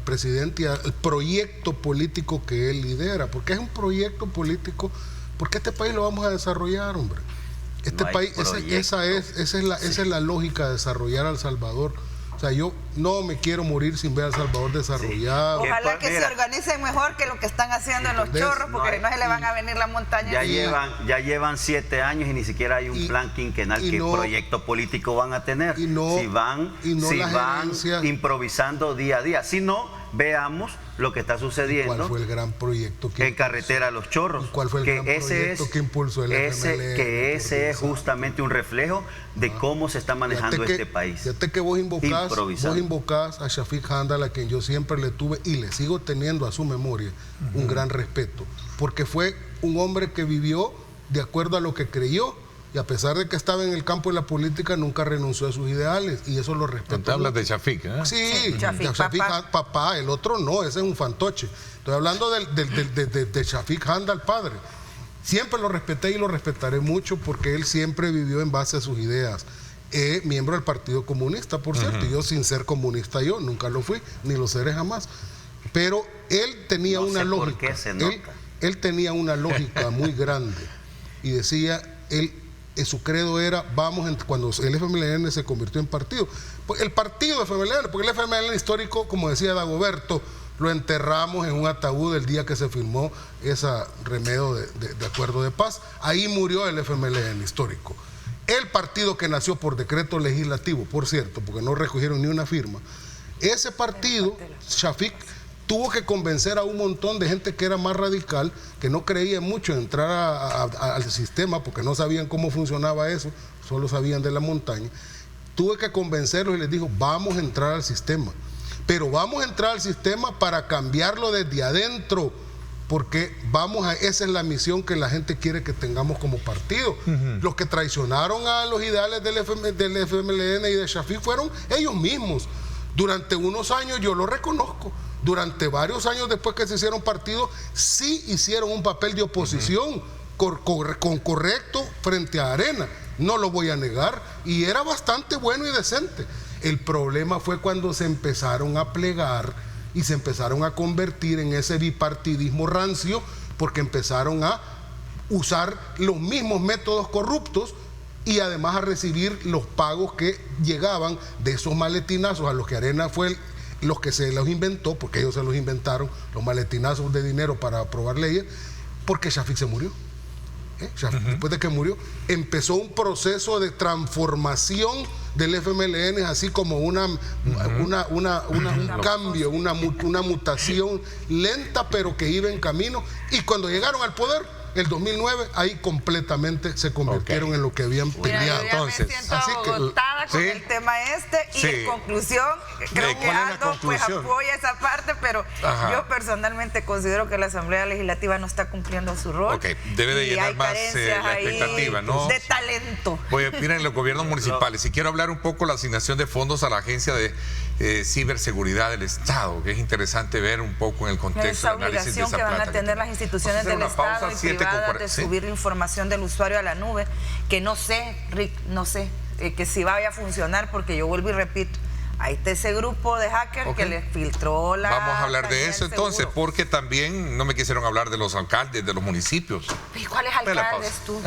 presidente y al proyecto político que él lidera, porque es un proyecto político, porque este país lo vamos a desarrollar, hombre. Esa es la lógica de desarrollar a El Salvador. O sea, yo no me quiero morir sin ver a El Salvador desarrollado. Sí. Ojalá que Mira, se organicen mejor que lo que están haciendo en los chorros, porque no se le van a venir las montañas. Ya llevan 7 años y ni siquiera hay un plan quinquenal. ¿Qué proyecto político van a tener? Si van improvisando día a día. Si no, veamos lo que está sucediendo. ¿Cuál fue el gran proyecto en Carretera a Los Chorros? ¿Cuál fue el gran proyecto que impulsó el FMLN? Que ese es justamente un reflejo de cómo se está manejando este país. Fíjate que vos invocás a Shafiq Handal, a quien yo siempre le tuve y le sigo teniendo a su memoria un gran respeto, porque fue un hombre que vivió de acuerdo a lo que creyó, y a pesar de que estaba en el campo de la política, nunca renunció a sus ideales, y eso lo respeto. Te hablas de Shafiq, ¿eh? Sí, Shafiq papá, el otro no, ese es un fantoche. Estoy hablando de Shafiq Handal, padre. Siempre lo respeté y lo respetaré mucho, porque él siempre vivió en base a sus ideas. Miembro del Partido Comunista, por cierto, y yo sin ser comunista nunca lo fui, ni lo seré jamás. Pero él tenía una lógica. Él tenía una lógica muy grande, y decía, su credo era, cuando el FMLN se convirtió en partido, el partido FMLN, porque el FMLN histórico, como decía Dagoberto, lo enterramos en un ataúd el día que se firmó ese remedio de acuerdo de paz. Ahí murió el FMLN histórico. El partido que nació por decreto legislativo, por cierto, porque no recogieron ni una firma, ese partido, Shafiq, tuvo que convencer a un montón de gente que era más radical, que no creía mucho en entrar al sistema, porque no sabían cómo funcionaba eso, solo sabían de la montaña. Tuve que convencerlos y les dijo, vamos a entrar al sistema, pero vamos a entrar al sistema para cambiarlo desde adentro, porque esa es la misión que la gente quiere que tengamos como partido. Los que traicionaron a los ideales del FMLN y de Shafiq fueron ellos mismos. Durante unos años, yo lo reconozco, durante varios años después que se hicieron partidos, sí hicieron un papel de oposición correcto frente a Arena, no lo voy a negar, y era bastante bueno y decente. El problema fue cuando se empezaron a plegar y se empezaron a convertir en ese bipartidismo rancio, porque empezaron a usar los mismos métodos corruptos y además a recibir los pagos que llegaban de esos maletinazos a los que Arena fue los que se los inventó, porque ellos se los inventaron, los maletinazos de dinero para aprobar leyes, porque Shafiq se murió. Después de que murió, empezó un proceso de transformación del FMLN, así como un cambio, una mutación lenta, pero que iba en camino, y cuando llegaron al poder, el 2009, ahí completamente se convirtieron en lo que habían peleado. Entonces, me siento agotada con el tema y en conclusión, creo que Aldo pues apoya esa parte, pero yo personalmente considero que la Asamblea Legislativa no está cumpliendo su rol. Debe de llenar más la expectativa, ¿no? De talento. Oye, miren, los gobiernos municipales, si quiero hablar un poco la asignación de fondos a la Agencia de Ciberseguridad del Estado, que es interesante ver un poco en el contexto del análisis de esa plata. Esa obligación que van a tener las instituciones del Estado y privadas de subir la información del usuario a la nube, que no sé, Rick, que si vaya a funcionar, porque yo vuelvo y repito, ahí está ese grupo de hackers que les filtró la... Vamos a hablar de eso entonces, porque también no me quisieron hablar de los alcaldes de los municipios. ¿Y cuáles alcaldes tú?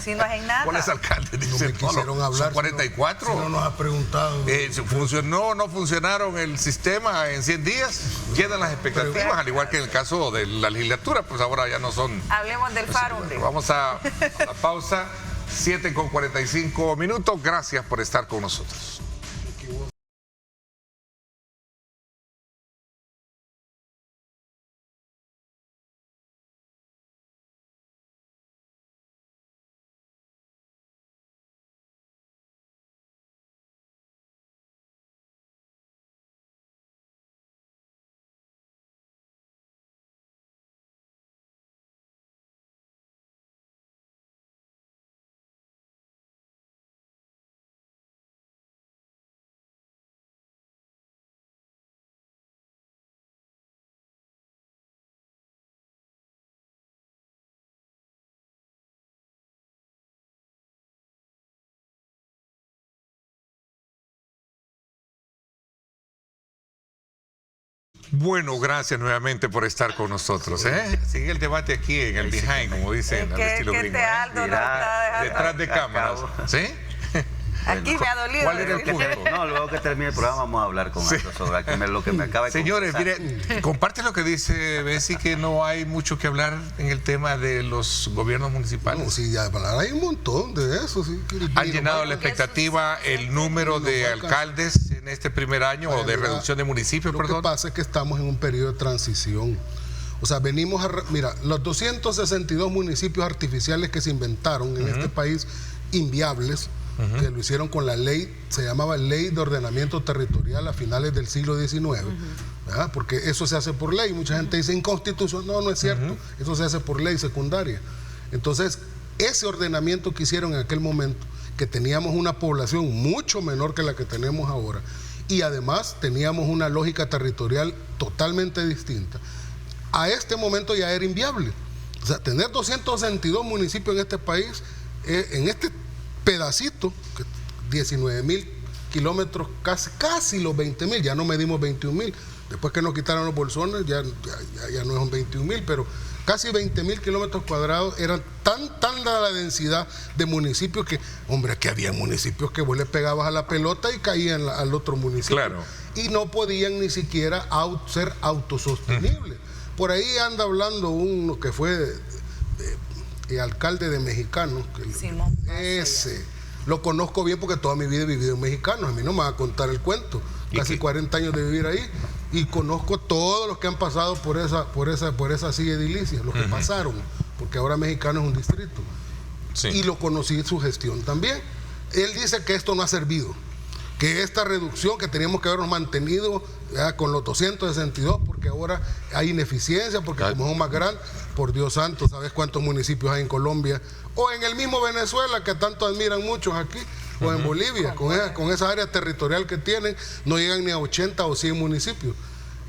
Si no hacen nada. ¿Cuáles alcaldes? No me quisieron hablar. Son 44. Si no nos ha preguntado. ¿Funcionó o no funcionaron el sistema en 100 días? Quedan las expectativas, al igual que en el caso de la legislatura, pues ahora ya no son... Hablemos del faro. Vamos a la pausa, 7:45. Gracias por estar con nosotros. Bueno, gracias nuevamente por estar con nosotros. Sigue el debate aquí en el behind, como dicen al estilo gringo. Aldo no está detrás de cámaras. ¿Sí? Aquí me ha dolido. ¿Cuál era el punto? No, luego que termine el programa vamos a hablar con Aldo sobre lo que me acaba de Señores, confesar. mire, comparte lo que dice Bessie, que no hay mucho que hablar en el tema de los gobiernos municipales. No, sí, ya hay un montón de eso. Sí. ¿Han llenado la expectativa el número de alcaldes en este primer año o de reducción de municipios, Lo perdón? que pasa es que estamos en un periodo de transición. O sea, mira, los 262 municipios artificiales que se inventaron en este país, inviables, que lo hicieron con la ley, se llamaba Ley de Ordenamiento Territorial a finales del siglo XIX, ¿verdad? Porque eso se hace por ley. Mucha gente dice inconstitucional. No, no es cierto. Eso se hace por ley secundaria. Entonces, ese ordenamiento que hicieron en aquel momento, que teníamos una población mucho menor que la que tenemos ahora, y además teníamos una lógica territorial totalmente distinta, a este momento ya era inviable. O sea, tener 262 municipios en este país, en este pedacito, 19.000 kilómetros, casi los 20.000, ya no medimos 21.000. Después que nos quitaron los bolsones, ya no son 21.000, pero casi 20.000 kilómetros cuadrados. Era tan la densidad de municipios que, hombre, que había municipios que vos le pegabas a la pelota y caían al otro municipio. Claro. Y no podían ni siquiera ser autosostenibles. Por ahí anda hablando uno que fue alcalde de Mexicanos. Simón. Ese. Lo conozco bien porque toda mi vida he vivido en Mexicanos. A mí no me va a contar el cuento. Casi 40 años de vivir ahí. Y conozco todos los que han pasado por esa silla edilicia, los que pasaron. Porque ahora Mexicano es un distrito. Sí. Y lo conocí en su gestión también. Él dice que esto no ha servido. Que esta reducción que teníamos que habernos mantenido con los 262, porque ahora hay ineficiencia, porque como son más grandes, por Dios santo, ¿sabes cuántos municipios hay en Colombia? O en el mismo Venezuela, que tanto admiran muchos aquí, o en Bolivia, con esa área territorial que tienen, no llegan ni a 80 o 100 municipios.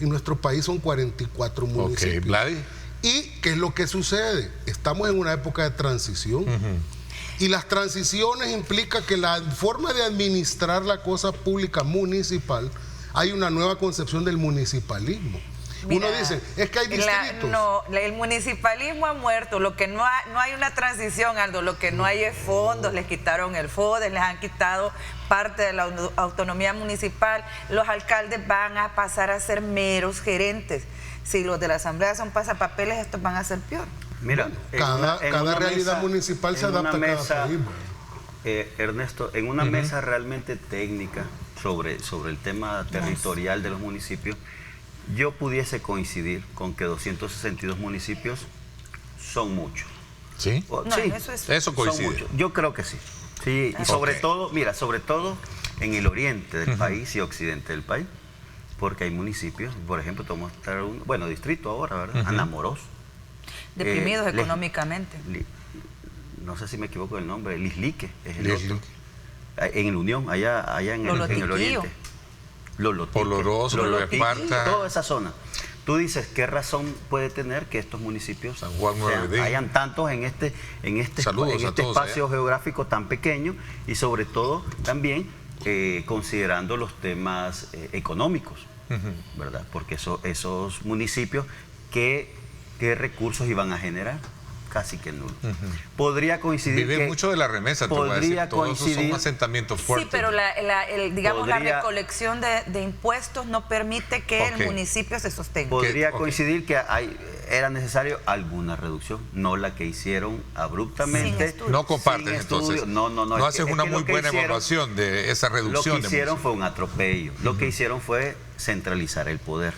Y nuestro país son 44 municipios. Ok, Vladi. ¿Y qué es lo que sucede? Estamos en una época de transición. Y las transiciones implican que la forma de administrar la cosa pública municipal, hay una nueva concepción del municipalismo. Mira, uno dice, es que hay distritos. El municipalismo ha muerto. Lo que no hay una transición, Aldo. Lo que no hay es fondos. Les quitaron el FODE, les han quitado parte de la autonomía municipal. Los alcaldes van a pasar a ser meros gerentes. Si los de la asamblea son pasapapeles, estos van a ser peor. Mira, Cada realidad municipal se adapta a cada país. Ernesto, en una mesa realmente técnica sobre el tema territorial de los municipios, yo pudiese coincidir con que 262 municipios son muchos. ¿Sí? Sí, eso coincide. Son muchos. Yo creo que sí. Sí, y sobre todo en el oriente del país y occidente del país, porque hay municipios, por ejemplo, distrito ahora, ¿verdad? Anamoros. Deprimidos económicamente. No sé si me equivoco del nombre, Lislique es el otro. En el Unión, allá en el oriente. Oloroso, Esparta. Toda esa zona. Tú dices, ¿qué razón puede tener que estos municipios San Juan, hayan tantos en este espacio geográfico tan pequeño y sobre todo también considerando los temas económicos, ¿verdad? Porque esos municipios, ¿qué recursos iban a generar? Casi que nulo. Podría coincidir Vive mucho de la remesa, te voy a decir. Todos esos son asentamientos fuertes. Sí, pero la recolección de impuestos no permite que el municipio se sostenga. Podría coincidir que era necesario alguna reducción, no la que hicieron abruptamente. No comparten entonces. No haces una muy buena evaluación de esa reducción. Lo que hicieron fue un atropello. Lo que hicieron fue centralizar el poder.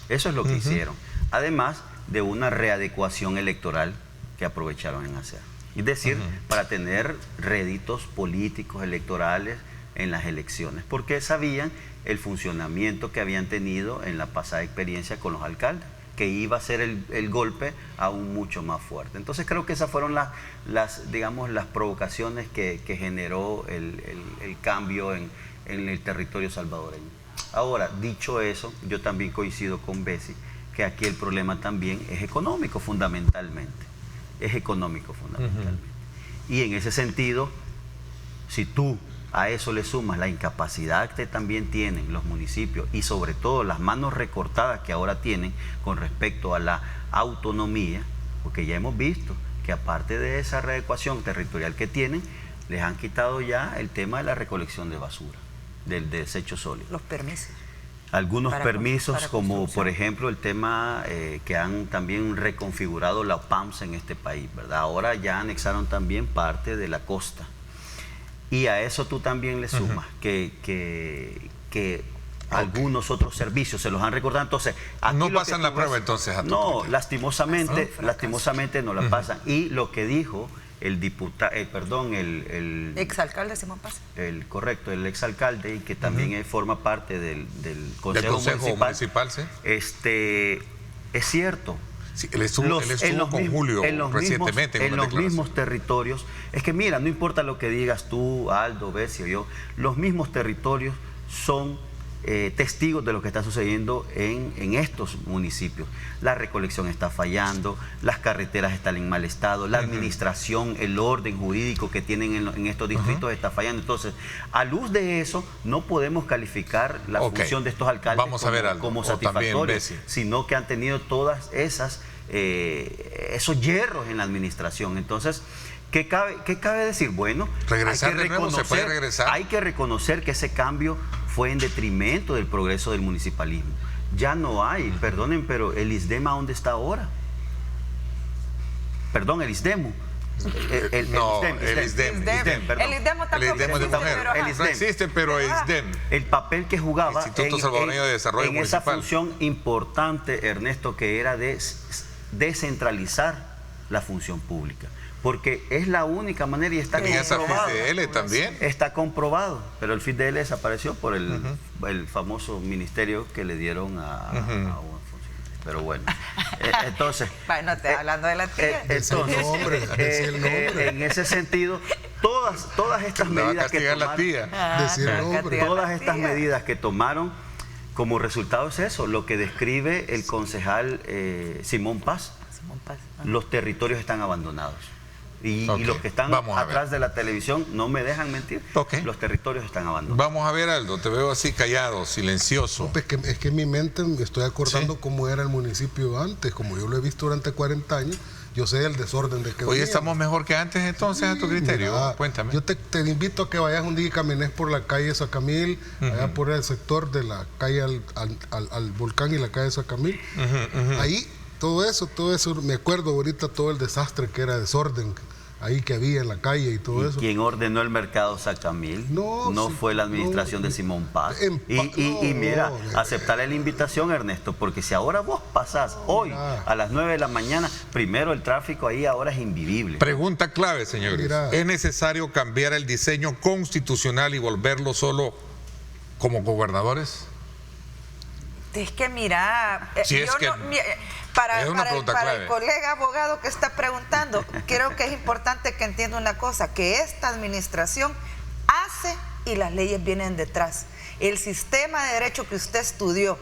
Eso es lo que hicieron. Además de una readecuación electoral que aprovecharon en hacer. Es decir, para tener réditos políticos, electorales en las elecciones, porque sabían el funcionamiento que habían tenido en la pasada experiencia con los alcaldes, que iba a ser el golpe aún mucho más fuerte. Entonces creo que esas fueron las provocaciones que generó el cambio en el territorio salvadoreño. Ahora, dicho eso, yo también coincido con Bessie, que aquí el problema también es económico fundamentalmente. Y en ese sentido, si tú a eso le sumas la incapacidad que también tienen los municipios y sobre todo las manos recortadas que ahora tienen con respecto a la autonomía, porque ya hemos visto que aparte de esa readecuación territorial que tienen, les han quitado ya el tema de la recolección de basura, del desecho sólido. Los permisos. Algunos Para permisos, como construcción. por ejemplo el tema que han también reconfigurado la OPAMS en este país, ¿verdad? Ahora ya anexaron también parte de la costa. Y a eso tú también le sumas que algunos otros servicios se los han recordado. Entonces, aquí no lo pasan que la tú prueba ves- entonces a tu No, criterio. lastimosamente no la pasan. Y lo que dijo el diputado, el Exalcalde Simón Paz. el exalcalde, y que también forma parte del Consejo Municipal, sí. Es cierto. Sí, él estuvo con Julio recientemente en los mismos territorios. Es que mira, no importa lo que digas tú, Aldo, Bessie o yo, los mismos territorios son testigos de lo que está sucediendo en estos municipios. La recolección está fallando, las carreteras están en mal estado, la administración, el orden jurídico que tienen en estos distritos está fallando. Entonces, a luz de eso, no podemos calificar la función de estos alcaldes como satisfactoria, sino que han tenido todas esas esos hierros en la administración. Entonces, ¿qué cabe decir? Bueno, regresar de nuevo, ¿se puede regresar? Hay que reconocer que ese cambio fue en detrimento del progreso del municipalismo. Ya no hay, perdonen, pero el ISDEM, ¿a dónde está ahora? Perdón, el ISDEMU. El ISDEM no existe, pero el ISDEM. El papel que jugaba Instituto Salvadoreño de Desarrollo en Municipal. esa función importante, Ernesto, que era de descentralizar la función pública. Porque es la única manera y está comprobado. FIDL también. Está comprobado, pero el FIDL desapareció por el famoso ministerio que le dieron a un funcionario. Pero bueno, entonces... Bueno, hablando de la tía. Entonces, en ese sentido, todas estas medidas que tomaron, todas estas medidas que tomaron, como resultado es eso, lo que describe el concejal Simón Paz. Los territorios están abandonados. Y los que están atrás de la televisión no me dejan mentir. Los territorios están abandonados. Vamos a ver, Aldo, te veo así callado, silencioso. Es que en mi mente me estoy acordando cómo era el municipio antes, como yo lo he visto durante 40 años, yo sé el desorden de que Hoy estamos mejor que antes entonces, a tu criterio. Mira, cuéntame. Yo te invito a que vayas un día y camines por la calle Sacamil, allá por el sector de la calle al volcán y la calle Sacamil. Ahí todo eso, me acuerdo ahorita todo el desastre que era, desorden ahí que había en la calle y todo eso. ¿Quién ordenó el mercado Sacamil? No fue la administración de Simón Paz. Y mira, aceptarle la invitación, Ernesto, porque si ahora vos pasás hoy a las 9 de la mañana, primero el tráfico ahí ahora es invivible. Pregunta clave, señores. ¿Es necesario cambiar el diseño constitucional y volverlo solo como gobernadores? Es que mira, para el colega abogado que está preguntando, creo que es importante que entienda una cosa, que esta administración hace y las leyes vienen detrás. El sistema de derecho que usted estudió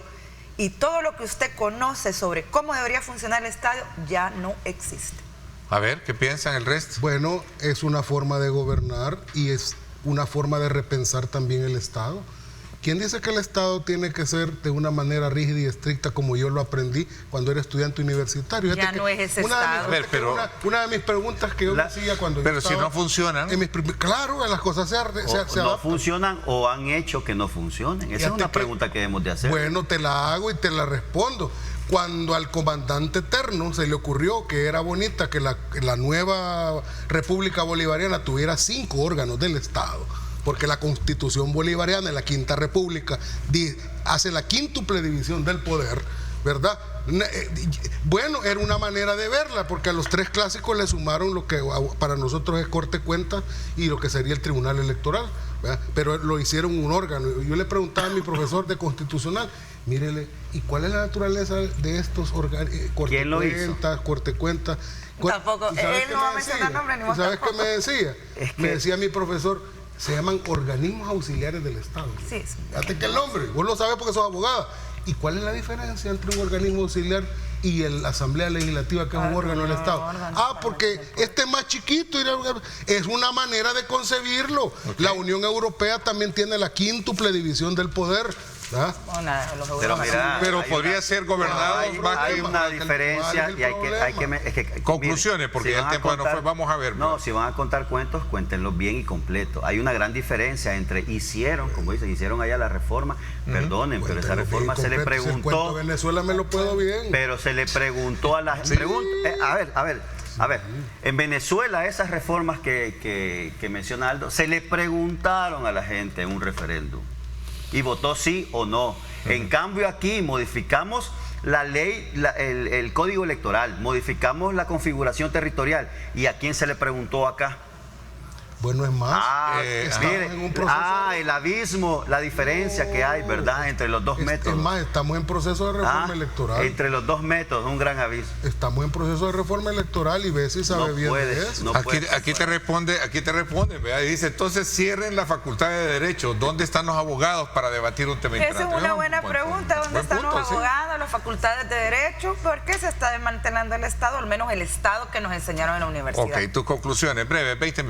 y todo lo que usted conoce sobre cómo debería funcionar el Estado ya no existe. A ver, ¿qué piensan el resto? Bueno, es una forma de gobernar y es una forma de repensar también el Estado. ¿Quién dice que el Estado tiene que ser de una manera rígida y estricta como yo lo aprendí cuando era estudiante universitario? Ya no es ese Estado. Una de mis preguntas que yo decía cuando Pero si no funcionan... Claro, las cosas se adaptan. No funcionan o han hecho que no funcionen. Esa es una pregunta que debemos de hacer. Bueno, te la hago y te la respondo. Cuando al comandante Eterno se le ocurrió que era bonita que la nueva República Bolivariana tuviera 5 órganos del Estado, porque la Constitución Bolivariana en la Quinta República hace la quíntuple división del poder, ¿verdad? Bueno, era una manera de verla, porque a los 3 clásicos le sumaron lo que para nosotros es Corte de Cuentas y lo que sería el Tribunal Electoral, ¿verdad? Pero lo hicieron un órgano. Yo le preguntaba a mi profesor de Constitucional, mírele, ¿y cuál es la naturaleza de estos órganos? ¿Quién lo hizo? Corte de Cuentas. Tampoco, él no va a mencionar nombre ni vos. ¿Sabes qué me decía? Me decía mi profesor, se llaman organismos auxiliares del Estado. Sí. Fíjate que el nombre, vos lo sabés porque sos abogada. ¿Y cuál es la diferencia entre un organismo auxiliar y la Asamblea Legislativa, que es un órgano del Estado? Porque este es más chiquito, es una manera de concebirlo. La Unión Europea también tiene la quíntuple división del poder. ¿Ah? Pero mira, Pero podría ser gobernado más hay que... una diferencia y hay que Conclusiones, porque si el van a tiempo no fue, contar- vamos a ver. No, si van a contar cuentos, cuéntenlos bien y completo. Hay una gran diferencia entre hicieron, como dicen, hicieron allá la reforma, perdonen, pero esa Cuéntelo reforma bien se le completo. Si el cuento preguntó, de Venezuela me lo puedo bien. pero se le preguntó a la gente. A ver, en Venezuela esas reformas que menciona Aldo, se le preguntaron a la gente en un referéndum y votó sí o no. En cambio aquí modificamos la ley, el código electoral, modificamos la configuración territorial. ¿Y a quién se le preguntó acá? Bueno, es más. Estamos Mire, en un proceso. el abismo, la diferencia que hay, ¿verdad? Entre los dos métodos. Es más, estamos en proceso de reforma electoral. Entre los dos métodos, un gran aviso. Estamos en proceso de reforma electoral y ves si sabe No bien puede, de eso. no puede. Aquí te responde, ¿verdad? Y dice, entonces cierren la facultad de Derecho. ¿Dónde están los abogados para debatir un tema Esa es importante? una No, buena buen pregunta. ¿Dónde buen están punto, los sí. abogados, las facultades de derecho? ¿Por qué se está desmantelando el Estado? Al menos el Estado que nos enseñaron en la universidad. Ok, tus conclusiones, breve, 20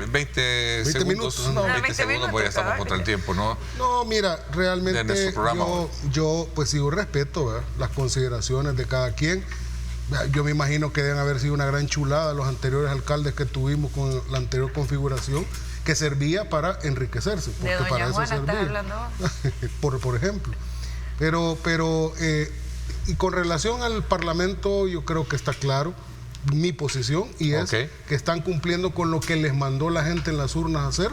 20 segundos. minutos. No, 20 20 segundos, porque ya estamos minutos, contra el tiempo, ¿no? No, mira, De realmente nuestro programa hoy. yo pues sí respeto, ¿verdad?, las consideraciones de cada quien. Yo me imagino que deben haber sido una gran chulada los anteriores alcaldes que tuvimos con la anterior configuración, que servía para enriquecerse, porque De doña para eso Juana estás servía. hablando. por ejemplo. Pero y con relación al Parlamento, yo creo que está claro mi posición, y es Ok. que están cumpliendo con lo que les mandó la gente en las urnas a hacer.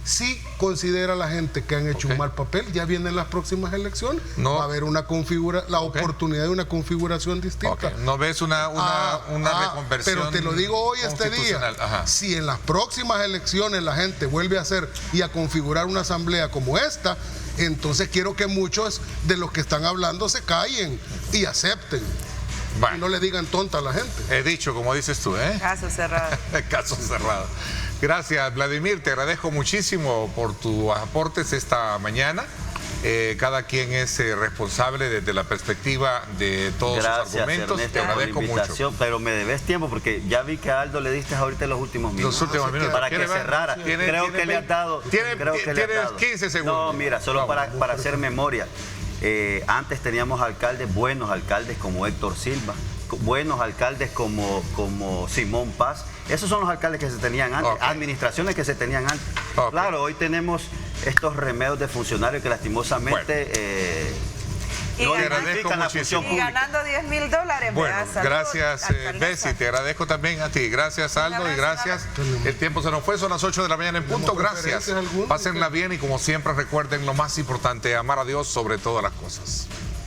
Si considera la gente que han hecho Ok. un mal papel, ya vienen las próximas elecciones, No. va a haber la oportunidad de una configuración distinta. Ok, ¿no ves una reconversión Pero te lo digo hoy, este día, constitucional? Ajá. si en las próximas elecciones la gente vuelve a hacer y a configurar una asamblea como esta, entonces quiero que muchos de los que están hablando se callen y acepten. Bueno. Y no le digan tonta a la gente. He dicho, como dices tú, ¿eh? Caso cerrado. Caso cerrado. Gracias, Vladimir. Te agradezco muchísimo por tus aportes esta mañana. Cada quien es responsable desde la perspectiva de todos Gracias, sus argumentos. Ernesto, Te por la agradezco invitación, mucho. pero me debes tiempo porque ya vi que a Aldo le diste ahorita los últimos minutos. Los últimos minutos. Para que ¿Quiere ver? cerrara. Creo que le has dado. Tienes 15 segundos. No, mira, solo Vamos. para hacer memoria. Antes teníamos alcaldes, buenos alcaldes como Héctor Silva, buenos alcaldes como Simón Paz. Esos son los alcaldes que se tenían antes, Ok. administraciones que se tenían antes. Ok. Claro, hoy tenemos estos remedios de funcionarios que lastimosamente Y no ganando- identifican la muchísimo. función Y pública. ganando $10,000. Bueno, ¿verdad? Salud, gracias alcaldesa. Bessie, te agradezco también a ti. Gracias Aldo y gracias. El tiempo se nos fue, son las 8 de la mañana en punto. ¿Tenemos Gracias. preferencias algunas? Pásenla bien y como siempre recuerden lo más importante, amar a Dios sobre todas las cosas.